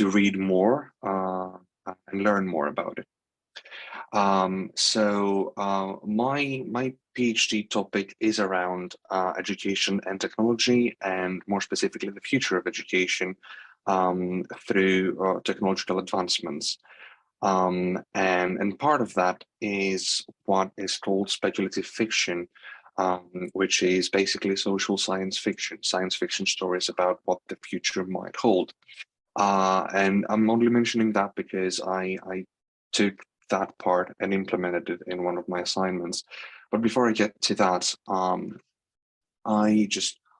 read more and learn more about it. My PhD topic is around education and technology, and more specifically the future of education through technological advancements. And part of that is what is called speculative fiction, which is basically social science fiction stories about what the future might hold. And I'm only mentioning that because I took that part and implemented it in one of my assignments. But before I get to that, I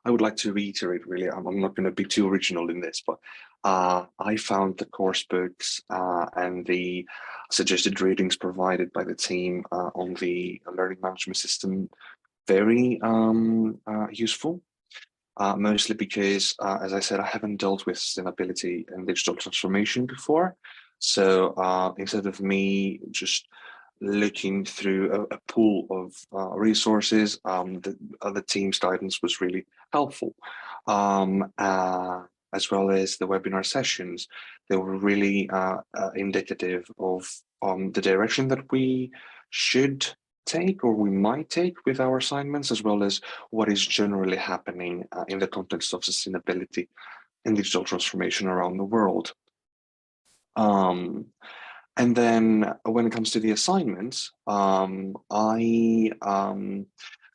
would like to reiterate, really, I'm not going to be too original in this, but I found the course books and the suggested readings provided by the team on the learning management system very useful. Mostly because, as I said, I haven't dealt with sustainability and digital transformation before. So instead of me just looking through a pool of resources, the team's guidance was really helpful, as well as the webinar sessions. They were really indicative of the direction that we should take, or we might take, with our assignments, as well as what is generally happening in the context of sustainability and digital transformation around the world. And then when it comes to the assignments,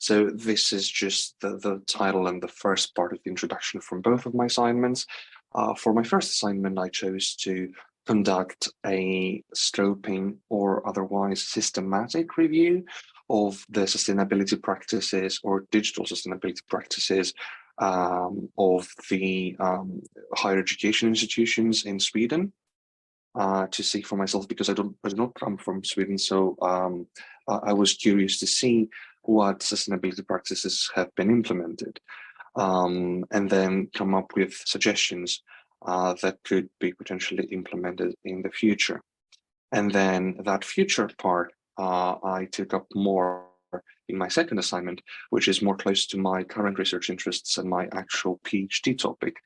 so this is just the title and the first part of the introduction from both of my assignments. For my first assignment, I chose to conduct a scoping or otherwise systematic review of the sustainability practices or digital sustainability practices of the higher education institutions in Sweden. To see for myself, because I do not come from Sweden, so I was curious to see what sustainability practices have been implemented, and then come up with suggestions that could be potentially implemented in the future. And then that future part, I took up more in my second assignment, which is more close to my current research interests and my actual PhD topic.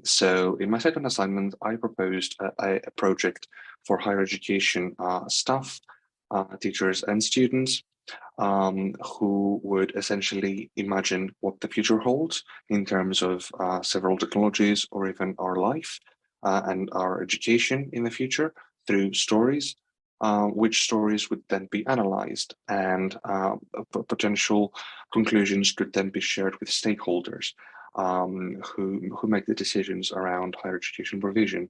So in my second assignment, I proposed a project for higher education staff, teachers and students, who would essentially imagine what the future holds in terms of several technologies, or even our life and our education in the future through stories, which stories would then be analyzed, and potential conclusions could then be shared with stakeholders who make the decisions around higher education provision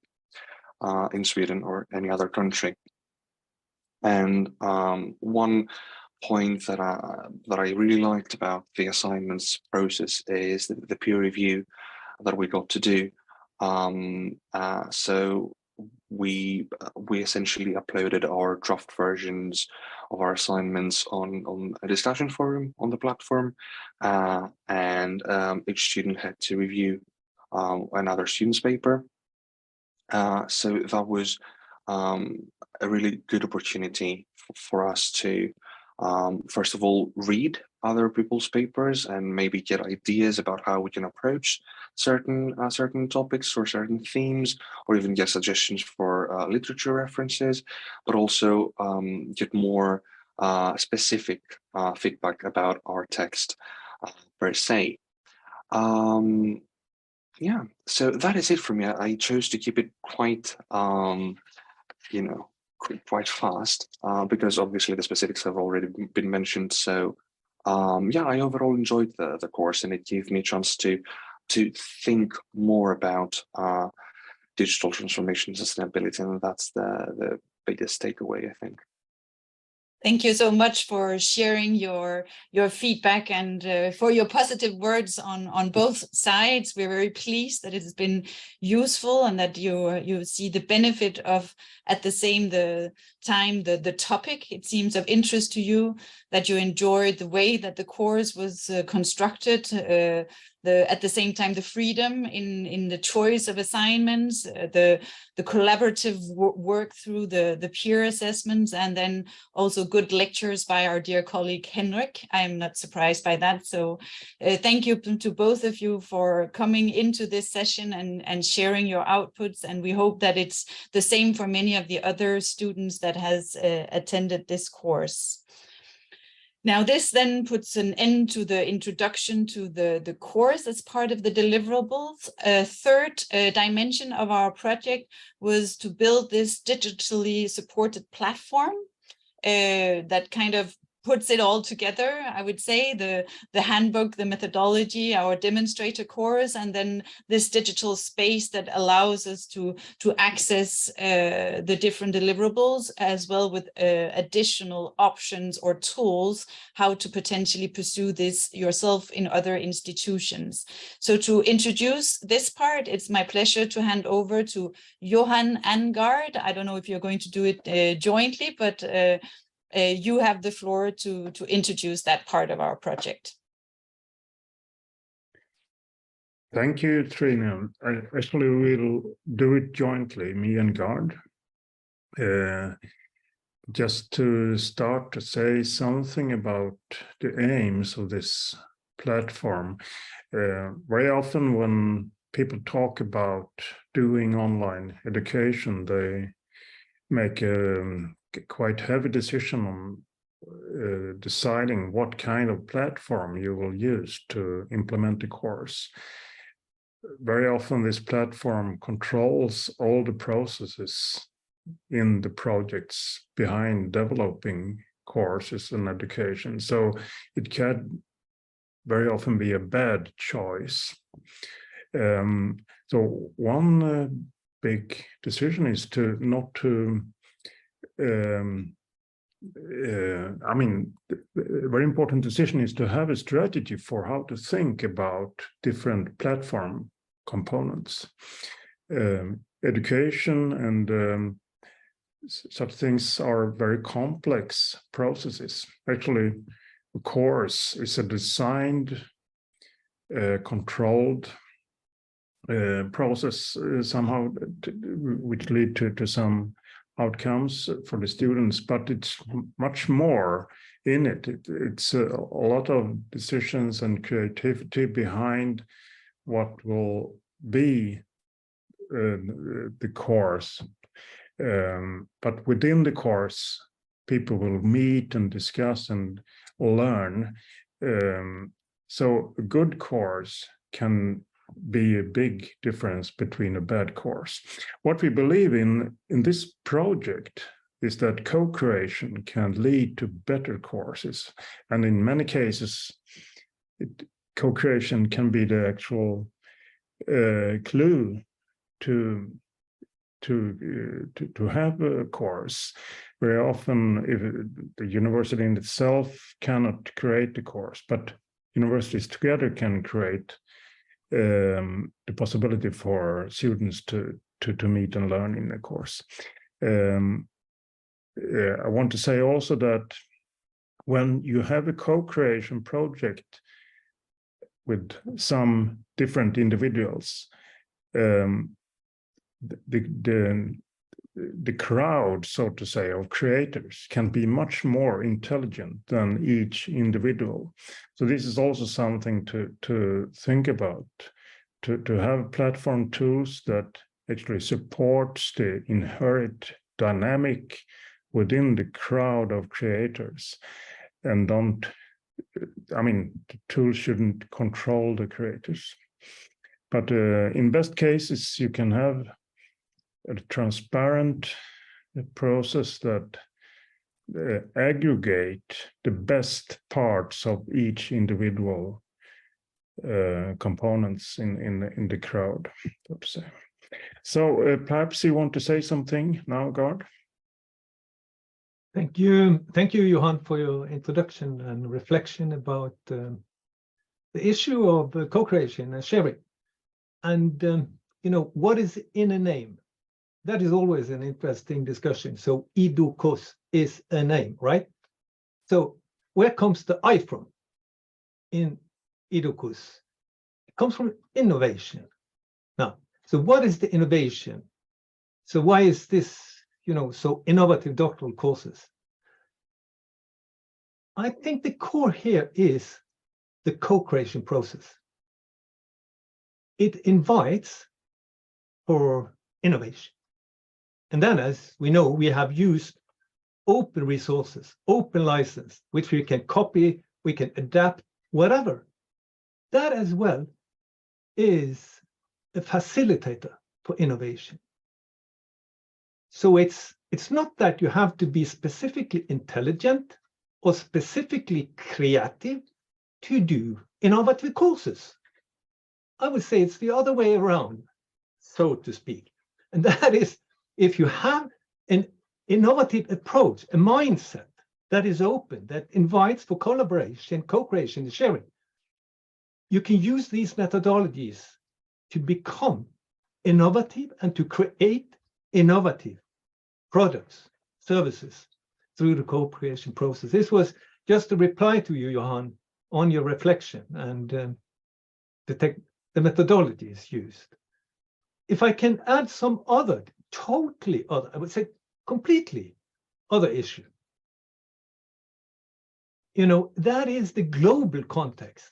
in Sweden or any other country. And one point that I really liked about the assignments process is the peer review that we got to do. So we essentially uploaded our draft versions of our assignments on a discussion forum on the platform, and each student had to review another student's paper. So that was a really good opportunity for us to first of all read other people's papers and maybe get ideas about how we can approach certain topics or certain themes, or even get suggestions for literature references, but also get more specific feedback about our text per se. Yeah, so that is it for me. I chose to keep it quite quite fast, because obviously the specifics have already been mentioned. So yeah, I overall enjoyed the course, and it gave me a chance to think more about digital transformation and sustainability, and that's the biggest takeaway, I think. Thank you so much for sharing your feedback and for your positive words on both sides. We're very pleased that it has been useful and that you see the benefit of at the same time the topic. It seems of interest to you, that you enjoyed the way that the course was constructed, at the same time the freedom in the choice of assignments, the collaborative work through the peer assessments, and then also good lectures by our dear colleague Henrik. I'm not surprised by that. So thank you to both of you for coming into this session and sharing your outputs. And we hope that it's the same for many of the other students that has attended this course. Now, this then puts an end to the introduction to the course as part of the deliverables. A third dimension of our project was to build this digitally supported platform that kind of puts it all together. I would say the handbook, the methodology, our demonstrator course, and then this digital space that allows us to access the different deliverables, as well with additional options or tools how to potentially pursue this yourself in other institutions. So to introduce this part, it's my pleasure to hand over to Johan Angard. I don't know if you're going to do it jointly, but you have the floor to introduce that part of our project. Thank you, Trine. Actually, we'll do it jointly, me and Gard. Just to start to say something about the aims of this platform. Very often when people talk about doing online education, they make a quite heavy decision on deciding what kind of platform you will use to implement the course. Very often this platform controls all the processes in the projects behind developing courses and education. So it can very often be a bad choice. So one big decision is to not to I mean, a very important decision is to have a strategy for how to think about different platform components. Education and such things are very complex processes. Actually, a course is a designed, controlled process somehow, which lead to some outcomes for the students, but it's much more in it. It's a lot of decisions and creativity behind what will be the course. But within the course, people will meet and discuss and learn. So a good course can be a big difference between a bad course. What we believe in this project is that co-creation can lead to better courses. And in many cases, co-creation can be the actual clue to have a course. Very often, if the university in itself cannot create the course, but universities together can create the possibility for students to meet and learn in the course. I want to say also that when you have a co-creation project with some different individuals, the crowd, so to say, of creators can be much more intelligent than each individual. So this is also something to think about, to have platform tools that actually supports the inherent dynamic within the crowd of creators, and don't, I mean, the tools shouldn't control the creators. But in best cases, you can have a transparent process that aggregate the best parts of each individual components in the crowd, so to say. So perhaps you want to say something now, Gard? Thank you, Johan, for your introduction and reflection about the issue of co-creation and sharing. And what is in a name? That is always an interesting discussion. So IDOCOS is a name, right? So where comes the I from in IDOCOS? It comes from innovation. Now, so what is the innovation? So why is this, so innovative doctoral courses? I think the core here is the co-creation process. It invites for innovation. And then, as we know, we have used open resources, open license, which we can copy, we can adapt, whatever. That as well is a facilitator for innovation. So it's not that you have to be specifically intelligent or specifically creative to do innovative courses. I would say it's the other way around, so to speak. And that is, if you have an innovative approach, a mindset that is open, that invites for collaboration, co-creation, and sharing, you can use these methodologies to become innovative and to create innovative products, services through the co-creation process. This was just a reply to you, Johan, on your reflection and the methodologies used. If I can add some other, totally other, I would say completely other issue. That is the global context.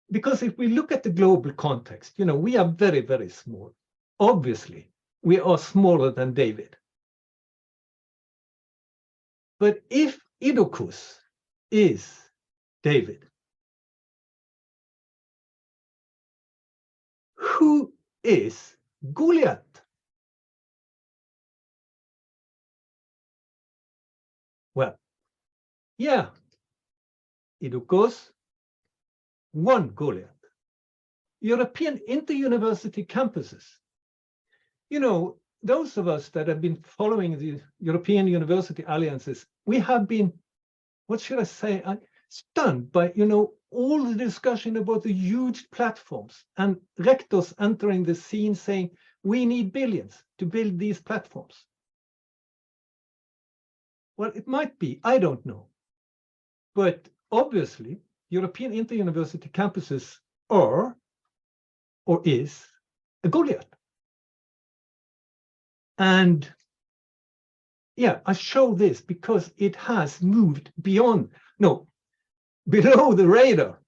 Because if we look at the global context, we are very, very small. Obviously, we are smaller than David. But if IDOCOS is David, who is Goliath? Well, yeah, IDOCOS, one Goliath. European inter-university campuses. Those of us that have been following the European University Alliances, we have been, what should I say, stunned by, all the discussion about the huge platforms and rectors entering the scene saying, we need billions to build these platforms. Well, it might be, I don't know. But obviously, European inter-university campuses are, or is, a Goliath. And yeah, I show this because it has moved below the radar.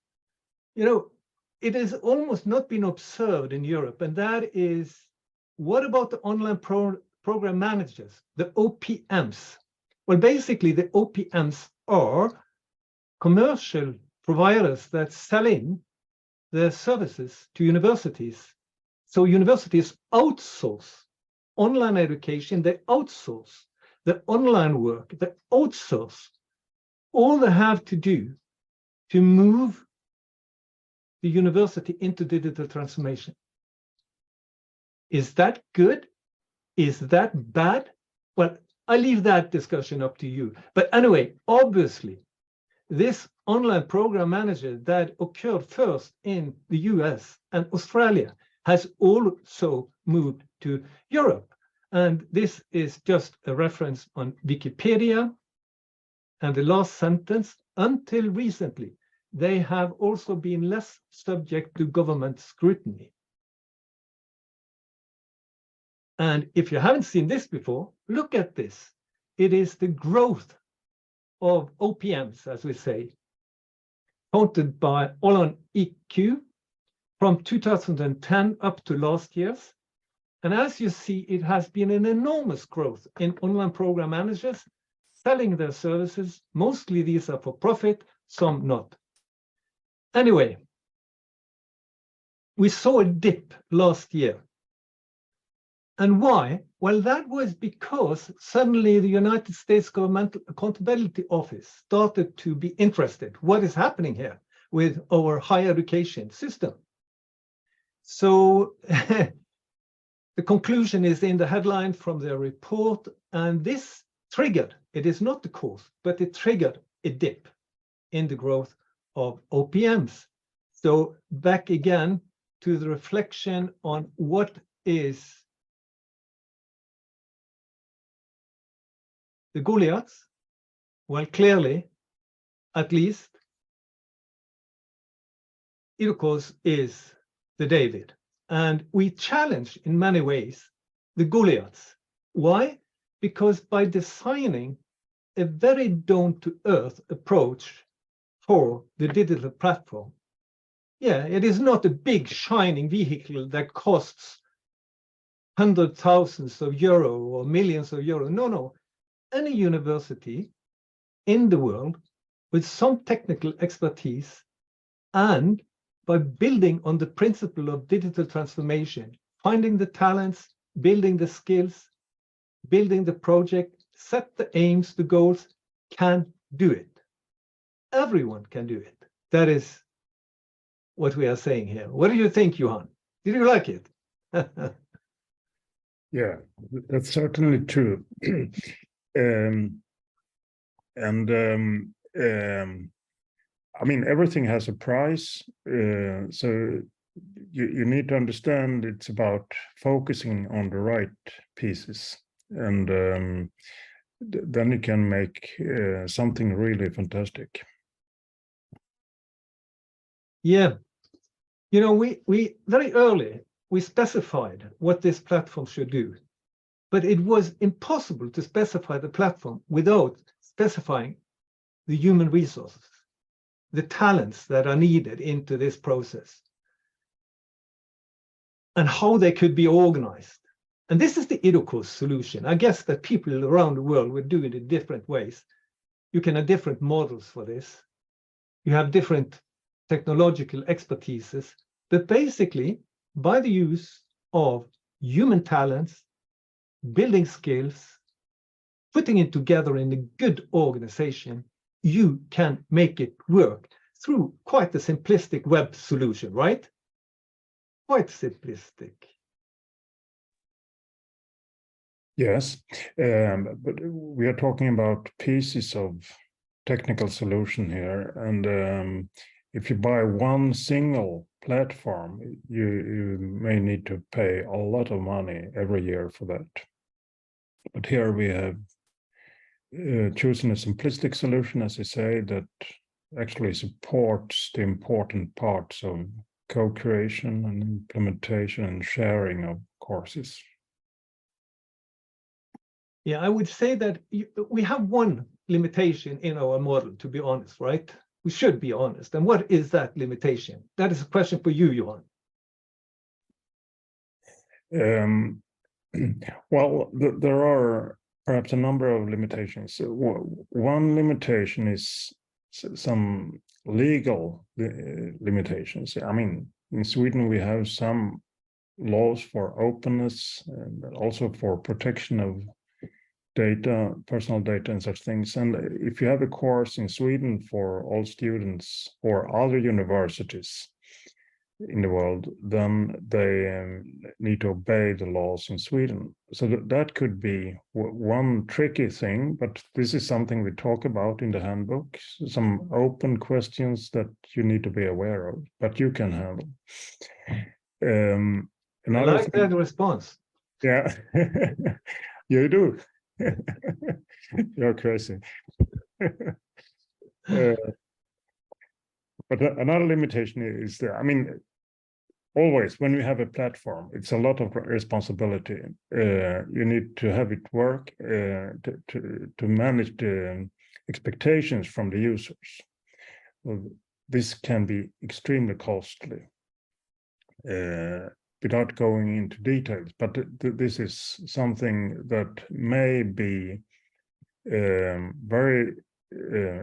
It has almost not been observed in Europe. And that is, what about the online program managers, the OPMs? Well, basically, the OPMs are commercial providers that sell in their services to universities. So universities outsource online education, they outsource the online work, they outsource all they have to do to move the university into digital transformation. Is that good? Is that bad? Well, I leave that discussion up to you. But anyway, obviously, this online program manager that occurred first in the US and Australia has also moved to Europe. And this is just a reference on Wikipedia. And the last sentence, until recently, they have also been less subject to government scrutiny. And if you haven't seen this before, look at this. It is the growth of OPMs, as we say, counted by Olan EQ from 2010 up to last year's. And as you see, it has been an enormous growth in online program managers selling their services. Mostly these are for profit, some not. Anyway, we saw a dip last year. And why? Well, that was because suddenly the United States Governmental Accountability Office started to be interested. What is happening here with our higher education system? So The conclusion is in the headline from their report, and this triggered, it is not the cause, but it triggered a dip in the growth of OPMs. So back again to the reflection on what is the Goliaths. Well, clearly, at least, IDOCOS is the David. And we challenge in many ways the Goliaths. Why? Because by designing a very down-to-earth approach for the digital platform, yeah, it is not a big shining vehicle that costs hundreds of thousands of euro or millions of euro. No, no. Any university in the world with some technical expertise, and by building on the principle of digital transformation, finding the talents, building the skills, building the project, set the aims, the goals, can do it. Everyone can do it. That is what we are saying here. What do you think, Johan? Did you like it? Yeah, that's certainly true. I mean, everything has a price. So you need to understand it's about focusing on the right pieces. And then you can make something really fantastic. Yeah. You know, we very early, we specified what this platform should do, but it was impossible to specify the platform without specifying the human resources, the talents that are needed into this process, and how they could be organized. And this is the IDOCOS solution. I guess that people around the world will do it in different ways. You can have different models for this. You have different technological expertises, but basically, by the use of human talents, building skills, putting it together in a good organization, you can make it work through quite a simplistic web solution, right? Quite simplistic. Yes, but we are talking about pieces of technical solution here, and if you buy one single platform, you may need to pay a lot of money every year for that. But here we have chosen a simplistic solution, as I say, that actually supports the important parts of co-creation and implementation and sharing of courses. Yeah, I would say that we have one limitation in our model, to be honest, right? We should be honest. And what is that limitation? That is a question for you, Johan. Well, there are perhaps a number of limitations. One limitation is some legal limitations. I mean, in Sweden, we have some laws for openness and also for protection of data, personal data and such things. And if you have a course in Sweden for all students or other universities in the world, then they need to obey the laws in Sweden. So that could be one tricky thing, but this is something we talk about in the handbook, some open questions that you need to be aware of, but you can handle. I like that response. Yeah, you do. You're crazy. But another limitation is that, I mean, always when we have a platform, it's a lot of responsibility. You need to have it work to manage the expectations from the users. Well, this can be extremely costly. Without going into details, but this is something that may be very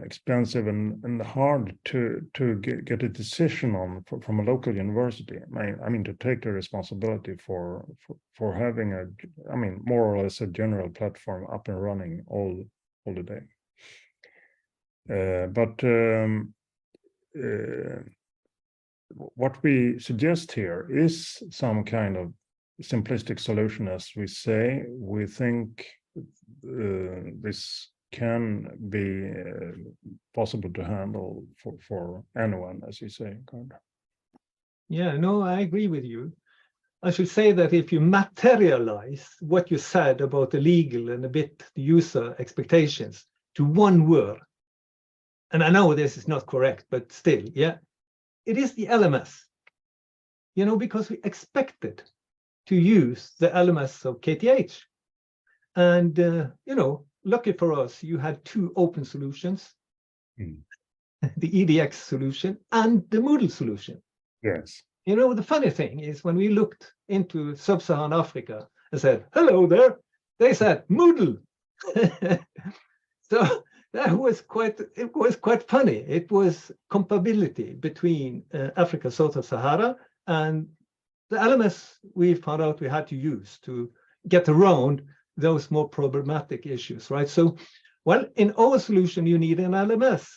expensive and hard to get a decision on from a local university. I mean, to take the responsibility for having I mean, more or less a general platform up and running all the day. What we suggest here is some kind of simplistic solution, as we say. We think this can be possible to handle for anyone, as you say, Carl. Yeah, no, I agree with you. I should say that if you materialize what you said about the legal and a bit the user expectations to one word, and I know this is not correct, but still, yeah, it is the LMS. You know, because we expected to use the LMS of KTH. And, you know, lucky for us, you had two open solutions, the EDX solution and the Moodle solution. Yes. You know, the funny thing is when we looked into sub-Saharan Africa and said, hello there, they said Moodle. So that was quite funny. It was compatibility between Africa south of Sahara and the LMS we found out we had to use to get around those more problematic issues, right? So, well, in our solution, you need an LMS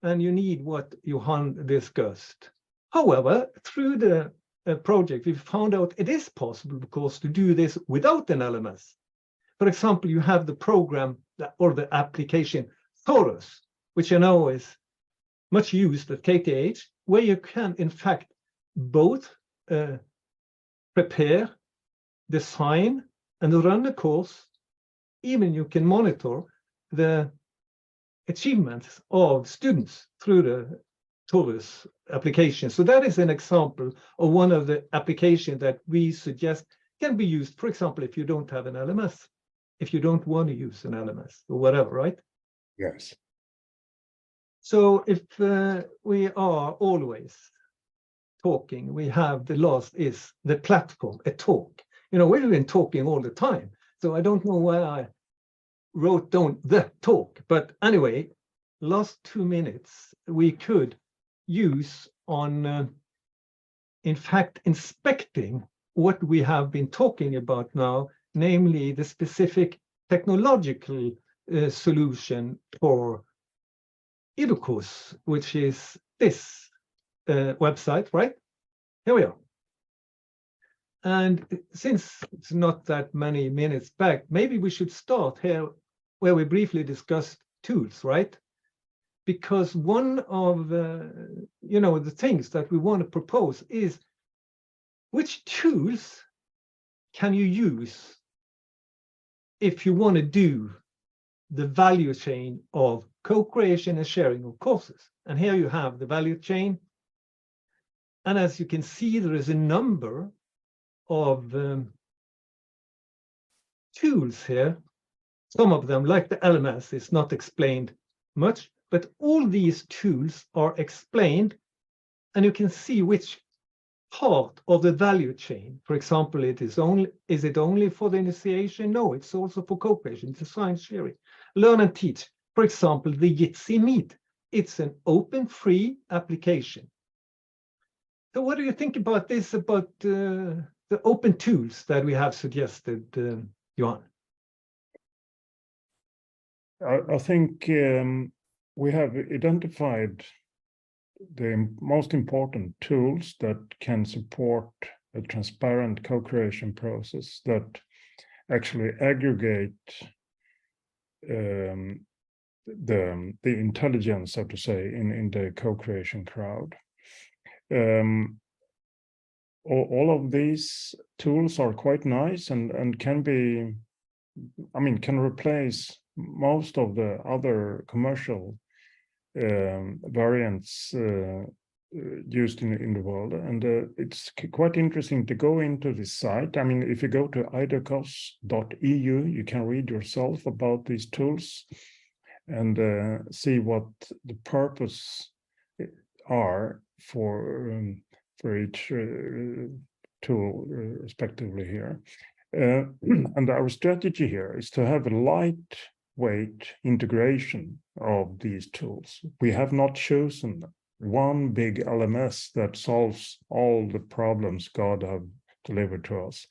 and you need what Johan discussed. However, through the project, we found out it is possible, of course, to do this without an LMS. For example, you have the program or the application Taurus, which I know is much used at KTH, where you can, in fact, both prepare, design, and run the course. Even you can monitor the achievements of students through the Taurus application. So that is an example of one of the applications that we suggest can be used, for example, if you don't have an LMS, if you don't want to use an LMS or whatever, right? Yes. So if we are always talking, we have the last is the platform, a talk. You know, we've been talking all the time, so I don't know why I wrote down the talk, but anyway, last 2 minutes we could use on, in fact, inspecting what we have been talking about now, namely the specific technological solution for IDOCOS, which is this website, right? Here we are. And since it's not that many minutes back, maybe we should start here where we briefly discussed tools, right? Because one of you know, the things that we want to propose is which tools can you use if you want to do the value chain of co-creation and sharing of courses. And here you have the value chain. And as you can see, there is a number of tools here. Some of them, like the LMS, is not explained much, but all these tools are explained, and you can see which part of the value chain. For example, is it only for the initiation? No, it's also for co-creation, design, sharing, learn and teach. For example, the Jitsi Meet, it's an open, free application. So what do you think about this, about the open tools that we have suggested, Johan? I think we have identified the most important tools that can support a transparent co-creation process that actually aggregate the intelligence, so to say, in the co-creation crowd. All of these tools are quite nice and can be, I mean, can replace most of the other commercial variants used in the world. And it's quite interesting to go into this site. I mean, if you go to idocos.eu, you can read yourself about these tools and see what the purpose are for each tool respectively here. And our strategy here is to have a lightweight integration of these tools. We have not chosen one big LMS that solves all the problems God have delivered to us.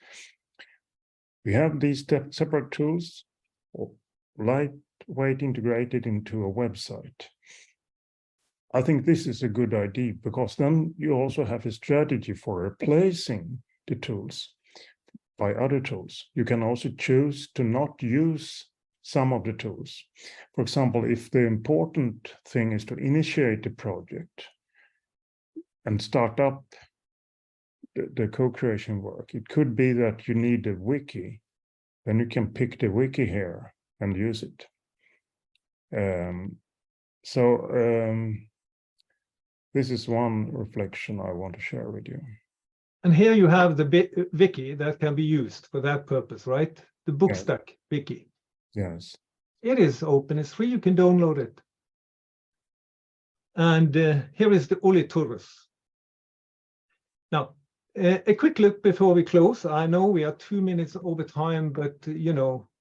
We have these separate tools, lightweight integrated into a website. I think this is a good idea because then you also have a strategy for replacing the tools. by other tools. You can also choose to not use some of the tools. For example, if the important thing is to initiate the project and start up the co-creation work, it could be that you need a wiki. Then you can pick the wiki here and use it. This is one reflection I want to share with you. And here you have the wiki that can be used for that purpose, right? The Bookstack wiki. Yes. It is open, it's free, you can download it. And here is the Oli Torres. Now, a quick look before we close. I know we are 2 minutes over time, but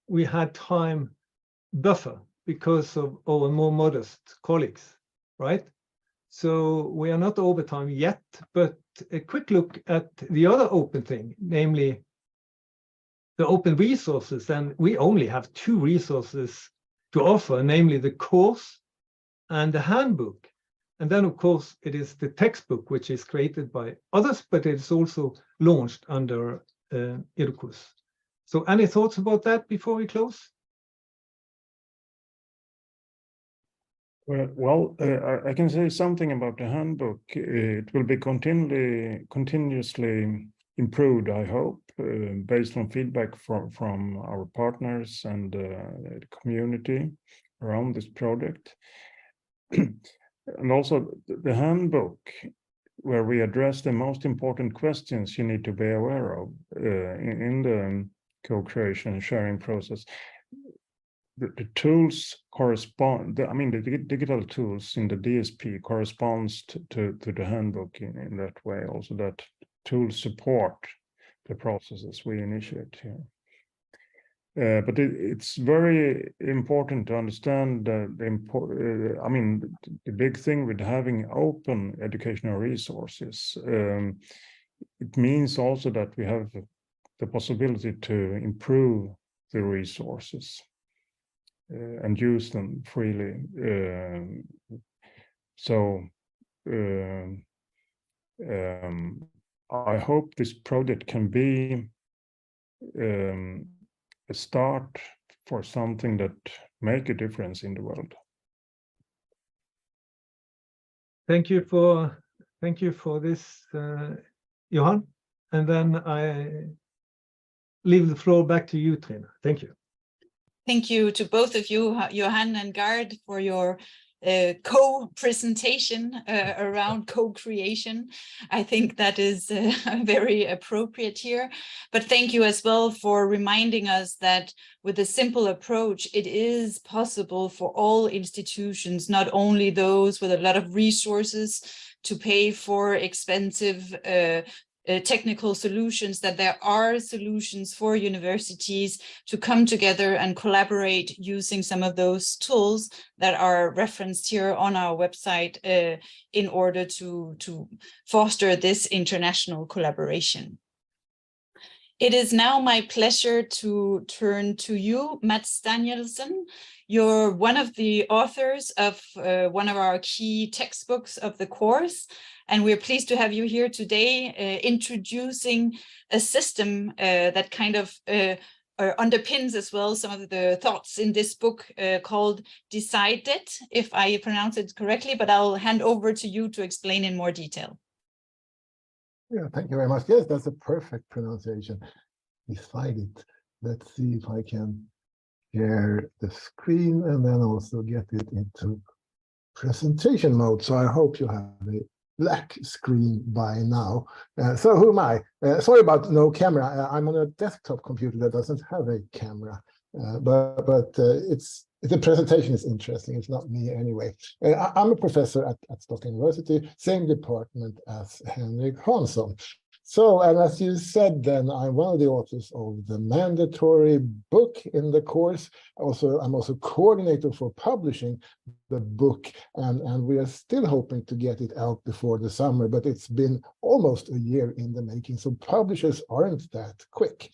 we had time buffer because of our more modest colleagues, right? So we are not over time yet, but a quick look at the other open thing, namely the open resources. And we only have 2 resources to offer, namely the course and the handbook. And then, of course, it is the textbook, which is created by others, but it's also launched under IDOCOS. So any thoughts about that before we close? Well, I can say something about the handbook. It will be continuously improved, I hope, based on feedback from our partners and the community around this project. And also the handbook, where we address the most important questions you need to be aware of in the co-creation and sharing process. The tools correspond, the digital tools in the DSP corresponds to the handbook in that way, also that tools support the processes we initiate here. But it's very important to understand the big thing with having open educational resources. It means also that we have the possibility to improve the resources and use them freely. I hope this project can be a start for something that make a difference in the world. Thank you for this, Johan. And then I leave the floor back to you, Trine. Thank you. Thank you to both of you, Johan and Gard, for your co-presentation around co-creation. I think that is very appropriate here. But thank you as well for reminding us that with a simple approach, it is possible for all institutions, not only those with a lot of resources to pay for expensive technical solutions, that there are solutions for universities to come together and collaborate using some of those tools that are referenced here on our website in order to foster this international collaboration. It is now my pleasure to turn to you, Mats Danielsson. You're one of the authors of one of our key textbooks of the course, and we're pleased to have you here today introducing a system that kind of underpins as well some of the thoughts in this book called Decide It, if I pronounce it correctly, but I'll hand over to you to explain in more detail. Yeah, thank you very much. Yes, that's a perfect pronunciation. Decide it. Let's see if I can share the screen and then also get it into presentation mode. So I hope you have a black screen by now. So who am I? Sorry about no camera. I'm on a desktop computer that doesn't have a camera, but the presentation is interesting. It's not me anyway. I'm a professor at Stockholm University, same department as Henrik Hansson. So, and as you said, then I'm one of the authors of the mandatory book in the course. I'm also coordinator for publishing the book, and we are still hoping to get it out before the summer, but it's been almost a year in the making, so publishers aren't that quick.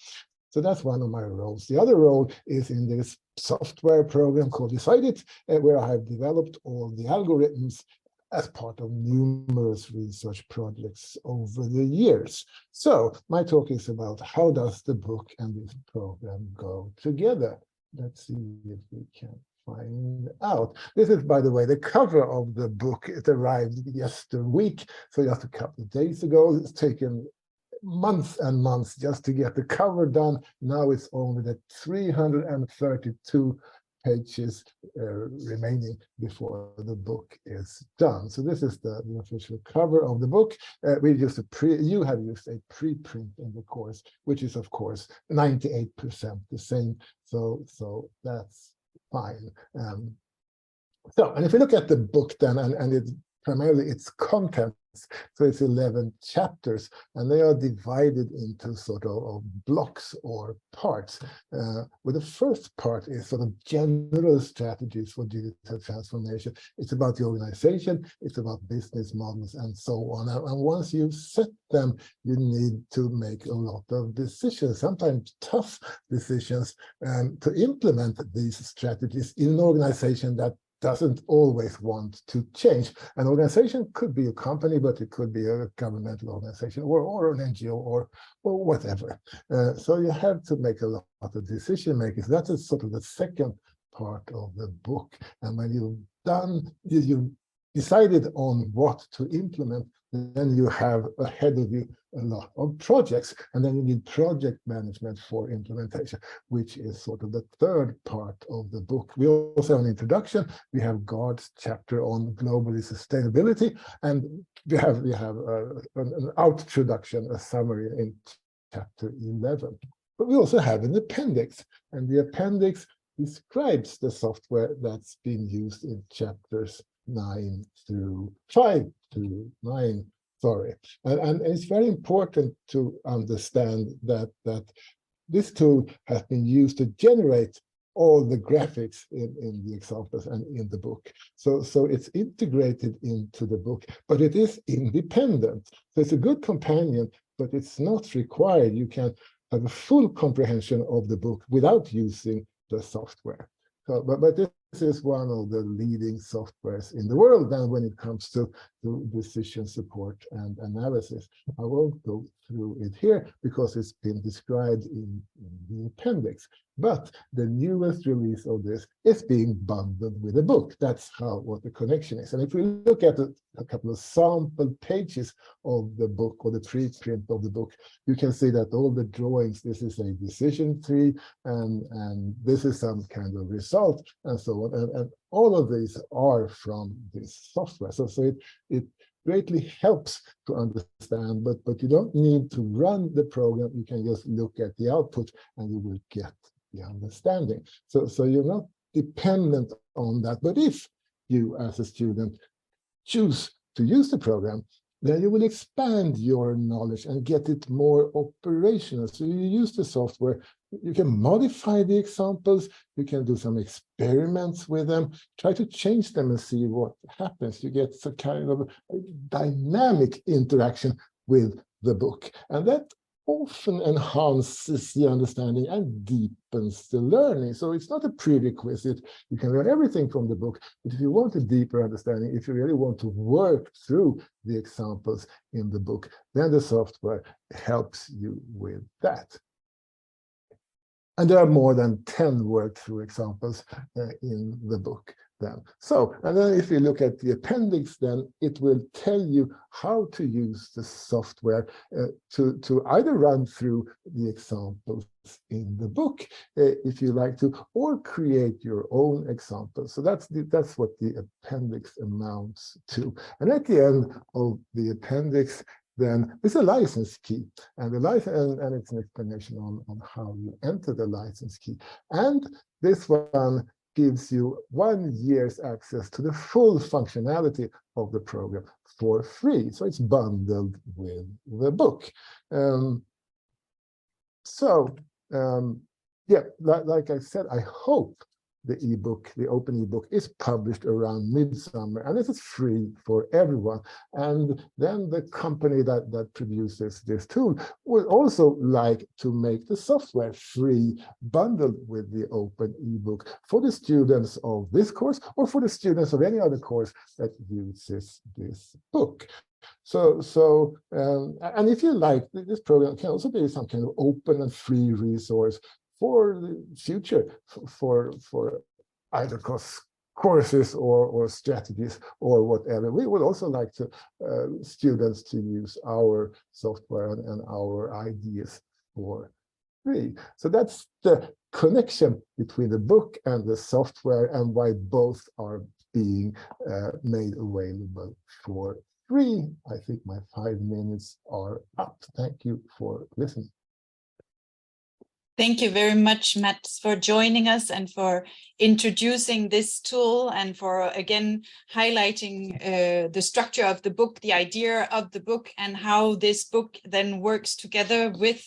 So that's one of my roles. The other role is in this software program called Decide It, where I have developed all the algorithms as part of numerous research projects over the years. So my talk is about how does the book and this program go together. Let's see if we can find out. This is, by the way, the cover of the book. It arrived yesterday, so just a couple of days ago. It's taken months and months just to get the cover done. Now it's only the 332 pages remaining before the book is done. So this is the official cover of the book. We used you have used a preprint in the course, which is of course 98% the same. So that's fine. And if you look at the book then, and it's primarily its contents, so it's 11 chapters, and they are divided into sort of blocks or parts. Where the first part is sort of general strategies for digital transformation. It's about the organization, it's about business models, and so on. And once you've set them, you need to make a lot of decisions, sometimes tough decisions, to implement these strategies in an organization that doesn't always want to change. An organization could be a company, but it could be a governmental organization or an NGO or whatever. So you have to make a lot of decision making. So that is sort of the second part of the book. And when you've done, you decided on what to implement, then you have ahead of you a lot of projects, and then you need project management for implementation, which is sort of the third part of the book. We also have an introduction. We have Gard's chapter on globally sustainability, and we have an introduction, a summary in chapter 11. But we also have an appendix, and the appendix describes the software that's being used in chapters 5 to 9. Sorry, and it's very important to understand that this tool has been used to generate all the graphics in the examples and in the book. So it's integrated into the book, but it is independent. So it's a good companion, but it's not required. You can have a full comprehension of the book without using the software. So, but this is one of the leading softwares in the world then when it comes to decision support and analysis. I won't go through it here because it's been described in the appendix. But the newest release of this is being bundled with a book. That's what the connection is. And if we look at a couple of sample pages of the book or the preprint of the book, you can see that all the drawings, this is a decision tree, and this is some kind of result, and so on. And all of these are from this software. So it greatly helps to understand, but you don't need to run the program. You can just look at the output and you will get the understanding. So you're not dependent on that. But if you as a student choose to use the program, then you will expand your knowledge and get it more operational. So you use the software, you can modify the examples, you can do some experiments with them, try to change them and see what happens. You get some kind of a dynamic interaction with the book. And that often enhances the understanding and deepens the learning. So it's not a prerequisite. You can learn everything from the book, but if you want a deeper understanding, if you really want to work through the examples in the book, then the software helps you with that. And there are more than 10 work-through examples in the book then. So, and then if you look at the appendix, then it will tell you how to use the software to either run through the examples in the book, if you like to, or create your own examples. So that's what the appendix amounts to. And at the end of the appendix, then it's a license key, and the license, and it's an explanation on how you enter the license key. And this one gives you 1 year's access to the full functionality of the program for free. So it's bundled with the book. Yeah, like I said, I hope the ebook, the open ebook, is published around midsummer, and this is free for everyone. And then the company that produces this tool would also like to make the software free, bundled with the open ebook for the students of this course or for the students of any other course that uses this book. And if you like, this program can also be some kind of open and free resource for the future, for IDOCOS courses or strategies or whatever. We would also like to students to use our software and our ideas for free. So that's the connection between the book and the software, and why both are being made available for free. I think my 5 minutes are up. Thank you for listening. Thank you very much, Matt, for joining us and for introducing this tool, and for again highlighting the structure of the book, the idea of the book, and how this book then works together with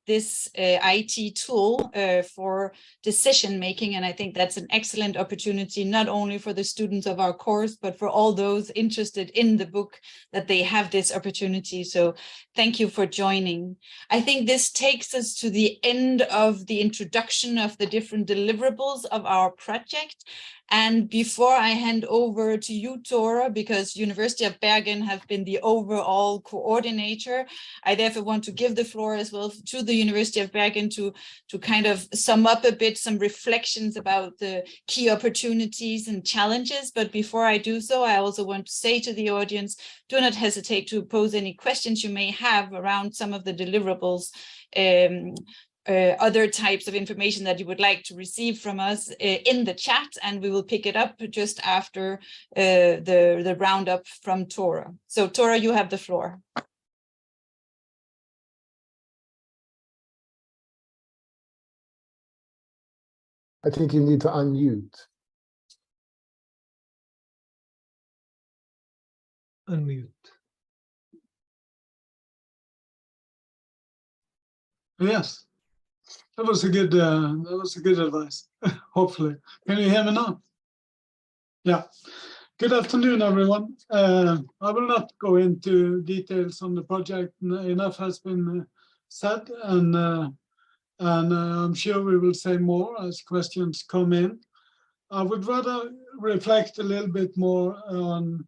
this IT tool for decision making. And I think that's an excellent opportunity, not only for the students of our course, but for all those interested in the book, that they have this opportunity. So thank you for joining. I think this takes us to the end of the introduction of the different deliverables of our project. And before I hand over to you, Tora, because University of Bergen have been the overall coordinator, I therefore want to give the floor as well to the University of Bergen to kind of sum up a bit some reflections about the key opportunities and challenges. But before I do so, I also want to say to the audience, do not hesitate to pose any questions you may have around some of the deliverables, other types of information that you would like to receive from us in the chat, and we will pick it up just after the roundup from Tora. So Tora, you have the floor. I think you need to unmute. Unmute. Yes, that was a good advice. Hopefully, can you hear me now? Yeah. Good afternoon, everyone. I will not go into details on the project. Enough has been said, and I'm sure we will say more as questions come in. I would rather reflect a little bit more on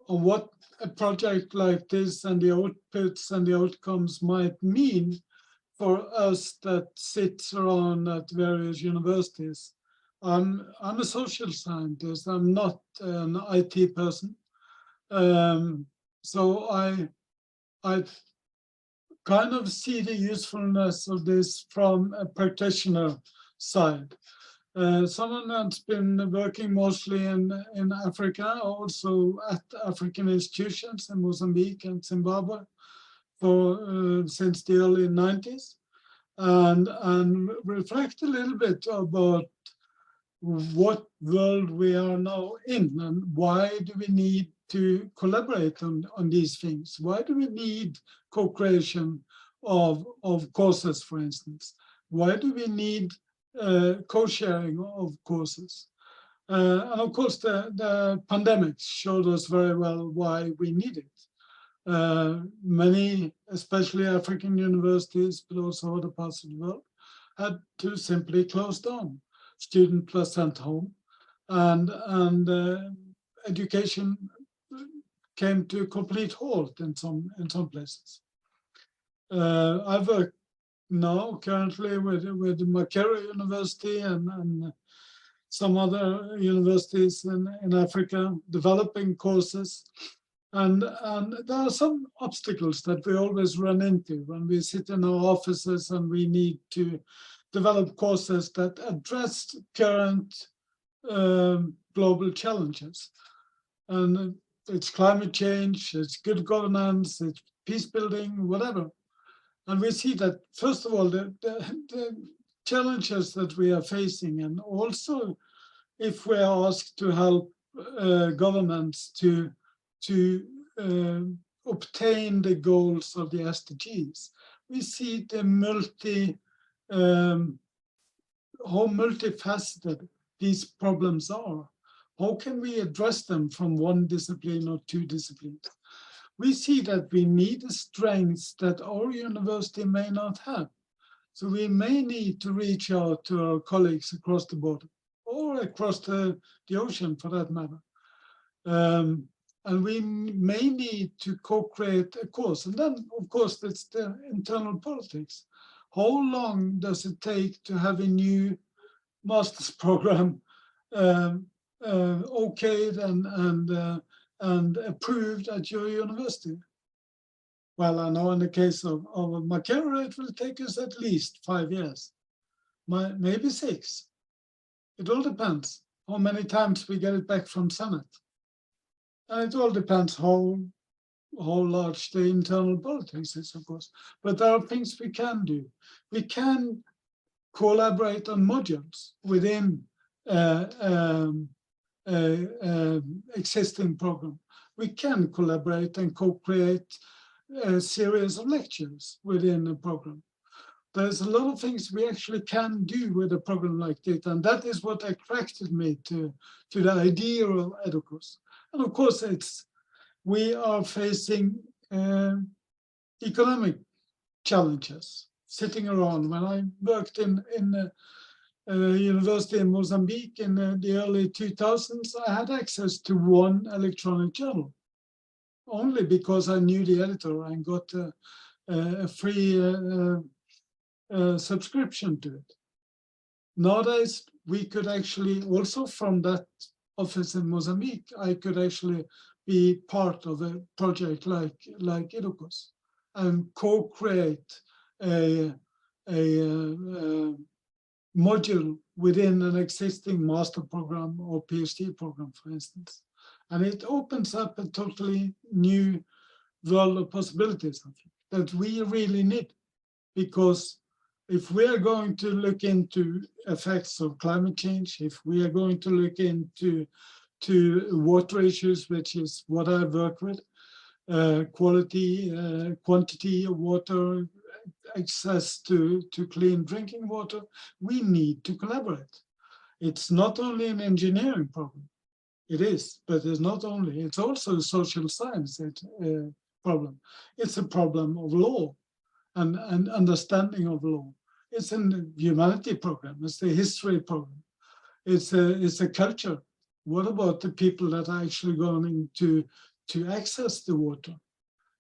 what a project like this and the outputs and the outcomes might mean for us that sits around at various universities. I'm a social scientist. I'm not an IT person. So I kind of see the usefulness of this from a practitioner side. Someone that's been working mostly in Africa, also at African institutions in Mozambique and Zimbabwe for since the early 90s, and reflect a little bit about what world we are now in, and why do we need to collaborate on these things? Why do we need co-creation of courses, for instance? Why do we need co-sharing of courses? And of course, the pandemic showed us very well why we need it. Many, especially African universities, but also other parts of the world, had to simply close down. Students were sent home, and education came to a complete halt in some places. I work now currently with Makerere University and some other universities in Africa, developing courses. And there are some obstacles that we always run into when we sit in our offices and we need to develop courses that address current global challenges. And it's climate change, it's good governance, it's peace building, whatever. And we see that, first of all, the challenges that we are facing, and also if we are asked to help governments to obtain the goals of the SDGs, we see the how multifaceted these problems are. How can we address them from one discipline or two disciplines? We see that we need strengths that our university may not have. So we may need to reach out to our colleagues across the border or across the ocean for that matter. And we may need to co-create a course. And then, of course, that's the internal politics. How long does it take to have a new master's program okayed and approved at your university? Well, I know in the case of Makera, it will take us at least 5 years, maybe 6. It all depends how many times we get it back from Senate. And it all depends how large the internal politics is, of course. But there are things we can do. We can collaborate on modules within existing program. We can collaborate and co-create a series of lectures within a program. There's a lot of things we actually can do with a program like this, and that is what attracted me to the idea of IDOCOS. And of course, we are facing economic challenges sitting around. When I worked in a university in Mozambique in the early 2000s, I had access to one electronic journal, only because I knew the editor and got a free subscription to it. Nowadays, we could actually, also from that office in Mozambique, I could actually be part of a project like IDOCOS and co-create a module within an existing master program or PhD program, for instance. And it opens up a totally new world of possibilities, I think, that we really need. Because if we are going to look into effects of climate change, if we are going to look into water issues, which is what I work with, quality, quantity of water, access to clean drinking water, we need to collaborate. It's not only an engineering problem. It is, but it's not only, it's also a social science problem. It's a problem of law and understanding of law. It's a humanity program, it's a history program, it's a culture. What about the people that are actually going to access the water?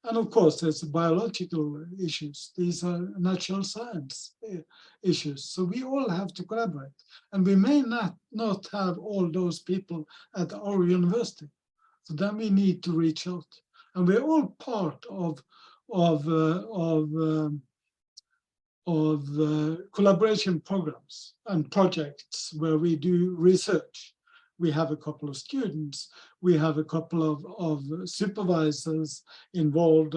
And of course, there's biological issues. These are natural science issues. So we all have to collaborate. And we may not have all those people at our university. So then we need to reach out. And we're all part of collaboration programs and projects where we do research. We have a couple of students, we have a couple of supervisors involved,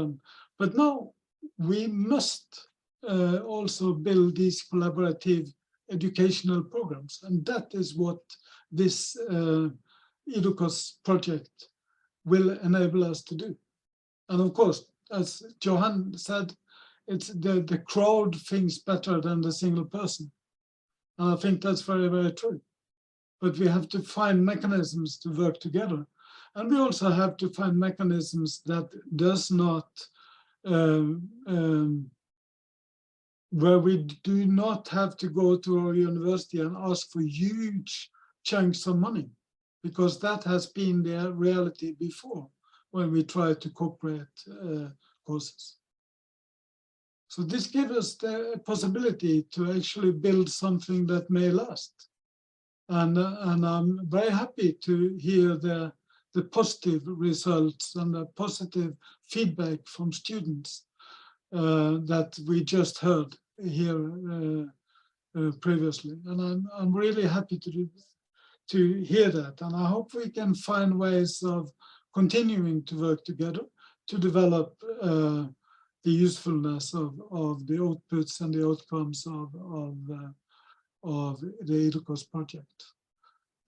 but now we must also build these collaborative educational programs, and that is what this IDOCOS project will enable us to do. And of course, as Johan said, it's the crowd thinks better than the single person. And I think that's very, very true. But we have to find mechanisms to work together. And we also have to find mechanisms that does not, where we do not have to go to our university and ask for huge chunks of money, because that has been the reality before when we try to co-create courses. So this gives us the possibility to actually build something that may last. And I'm very happy to hear the positive results and the positive feedback from students that we just heard here previously. And I'm really happy to hear that. And I hope we can find ways of continuing to work together to develop the usefulness of the outputs and the outcomes of the IDOCOS project.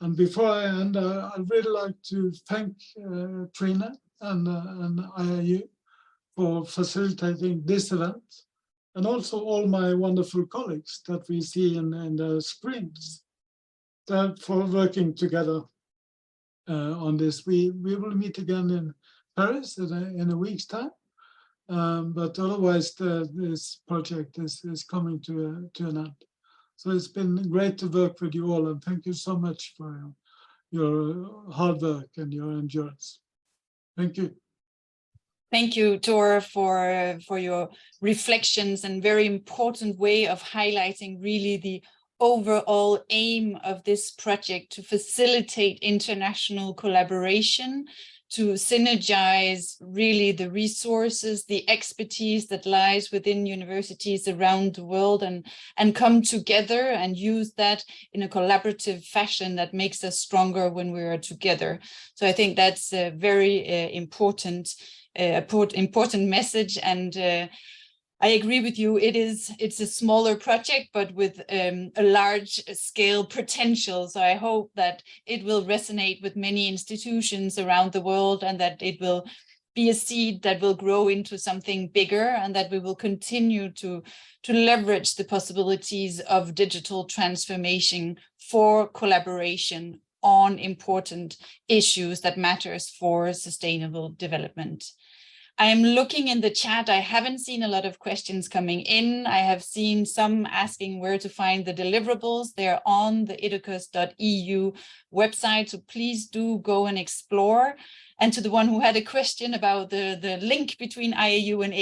And before I end, I'd really like to thank Trine and IIU for facilitating this event, and also all my wonderful colleagues that we see in the screens. for working together on this. We will meet again in Paris in a week's time. But otherwise, this project is coming to an end. So it's been great to work with you all, and thank you so much for your hard work and your endurance. Thank you. Thank you, Tor, for your reflections and very important way of highlighting really the overall aim of this project to facilitate international collaboration, to synergize really the resources, the expertise that lies within universities around the world and come together and use that in a collaborative fashion that makes us stronger when we are together. So I think that's a very important message, and I agree with you. It's a smaller project, but with a large scale potential. So I hope that it will resonate with many institutions around the world, and that it will be a seed that will grow into something bigger, and that we will continue to leverage the possibilities of digital transformation for collaboration on important issues that matters for sustainable development. I am looking in the chat. I haven't seen a lot of questions coming in. I have seen some asking where to find the deliverables. They're on the idocos.eu website, so please do go and explore. And to the one who had a question about the link between IAU and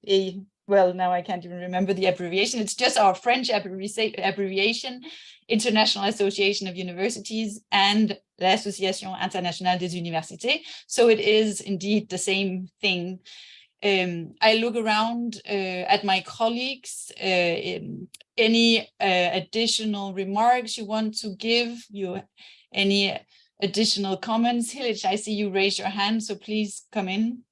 AU, well, now I can't even remember the abbreviation. It's just our French abbreviation, International Association of Universities and l'Association Internationale des Universités. So it is indeed the same thing. I look around at my colleagues. Any additional remarks you want to give? Any additional comments? Hilic, I see you raise your hand, so please come in.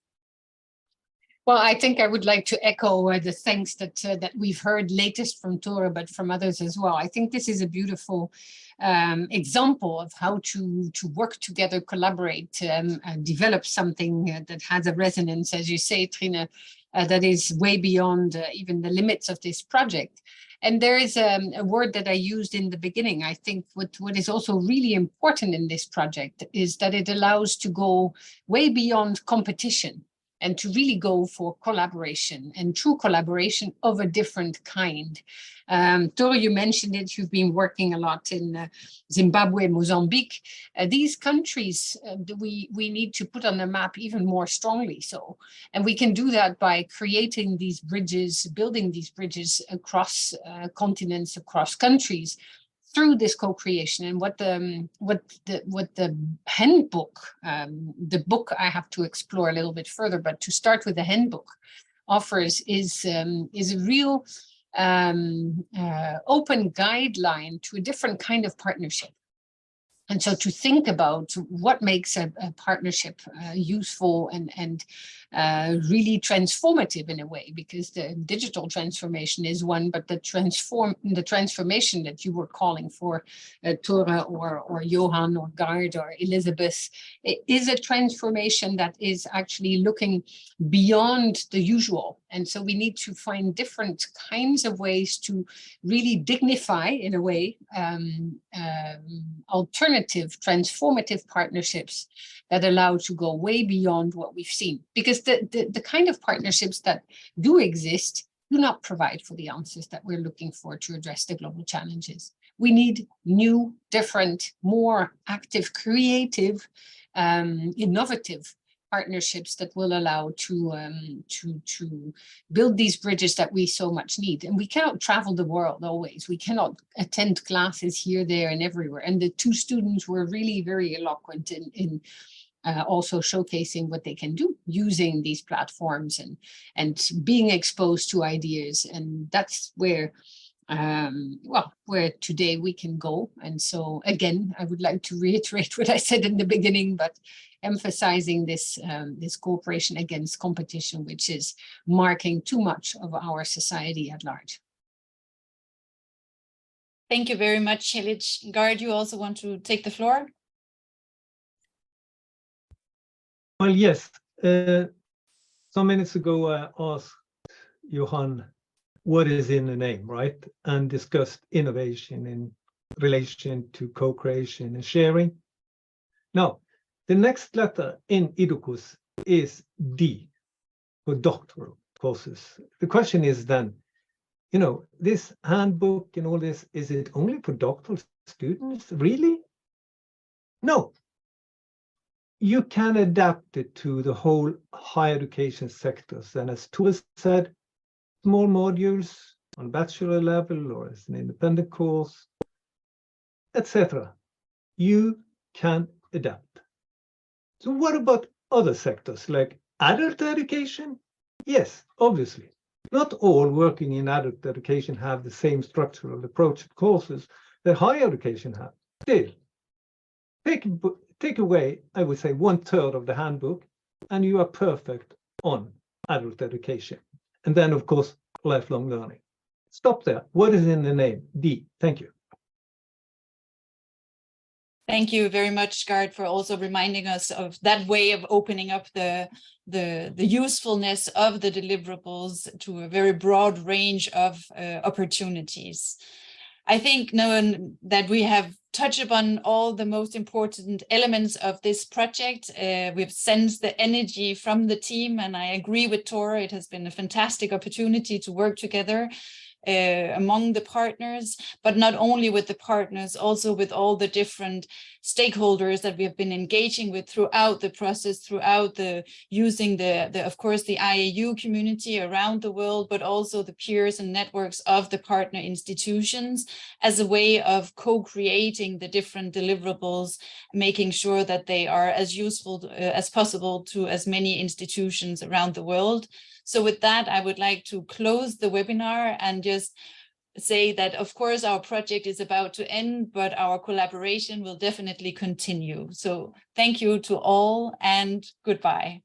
Well, I think I would like to echo the thanks that we've heard latest from Tora, but from others as well. I think this is a beautiful example of how to work together, collaborate, and develop something that has a resonance, as you say, Trine, that is way beyond even the limits of this project. And there is a word that I used in the beginning. I think what is also really important in this project is that it allows to go way beyond competition, and to really go for collaboration, and true collaboration of a different kind. Tora, you mentioned it, you've been working a lot in Zimbabwe, Mozambique. These countries we need to put on the map even more strongly so. And we can do that by creating these bridges, building these bridges across continents, across countries, through this co-creation. And what the handbook, the book I have to explore a little bit further, but to start with the handbook offers is a real open guideline to a different kind of partnership. And so to think about what makes a partnership useful and really transformative in a way, because the digital transformation is one, but the transformation that you were calling for, Tora or Johan or Gard or Elizabeth, it is a transformation that is actually looking beyond the usual. And so we need to find different kinds of ways to really dignify, in a way, alternative, transformative partnerships that allow to go way beyond what we've seen. Because the kind of partnerships that do exist do not provide for the answers that we're looking for to address the global challenges. We need new, different, more active, creative, innovative partnerships that will allow to build these bridges that we so much need. And we cannot travel the world always. We cannot attend classes here, there, and everywhere. And the two students were really very eloquent in also showcasing what they can do using these platforms and being exposed to ideas. And that's where where today we can go. And so again, I would like to reiterate what I said in the beginning, but emphasizing this this cooperation against competition, which is marking too much of our society at large. Thank you very much, Hilic. Gard, you also want to take the floor? Well, yes. Some minutes ago, I asked Johan what is in the name, right? And discussed innovation in relation to co-creation and sharing. Now, the next letter in IDOCOS is D for doctoral courses. The question is then, you know, this handbook and all this, is it only for doctoral students? Really? No. You can adapt it to the whole higher education sectors. And as Tor said, small modules on bachelor level or as an independent course, etc. You can adapt. So what about other sectors like adult education? Yes, obviously. Not all working in adult education have the same structural approach to courses that higher education have. Still, take away, I would say, 1/3 of the handbook, and you are perfect on adult education. And then, of course, lifelong learning. Stop there. What is in the name? D. Thank you. Thank you very much, Gard, for also reminding us of that way of opening up the usefulness of the deliverables to a very broad range of opportunities. I think knowing that we have touched upon all the most important elements of this project, we've sensed the energy from the team, and I agree with Tor, it has been a fantastic opportunity to work together among the partners, but not only with the partners, also with all the different stakeholders that we have been engaging with throughout the process, throughout using of course, the IAU community around the world, but also the peers and networks of the partner institutions as a way of co-creating the different deliverables, making sure that they are as useful as possible to as many institutions around the world. So with that, I would like to close the webinar and just say that, of course, our project is about to end, but our collaboration will definitely continue. So thank you to all and goodbye.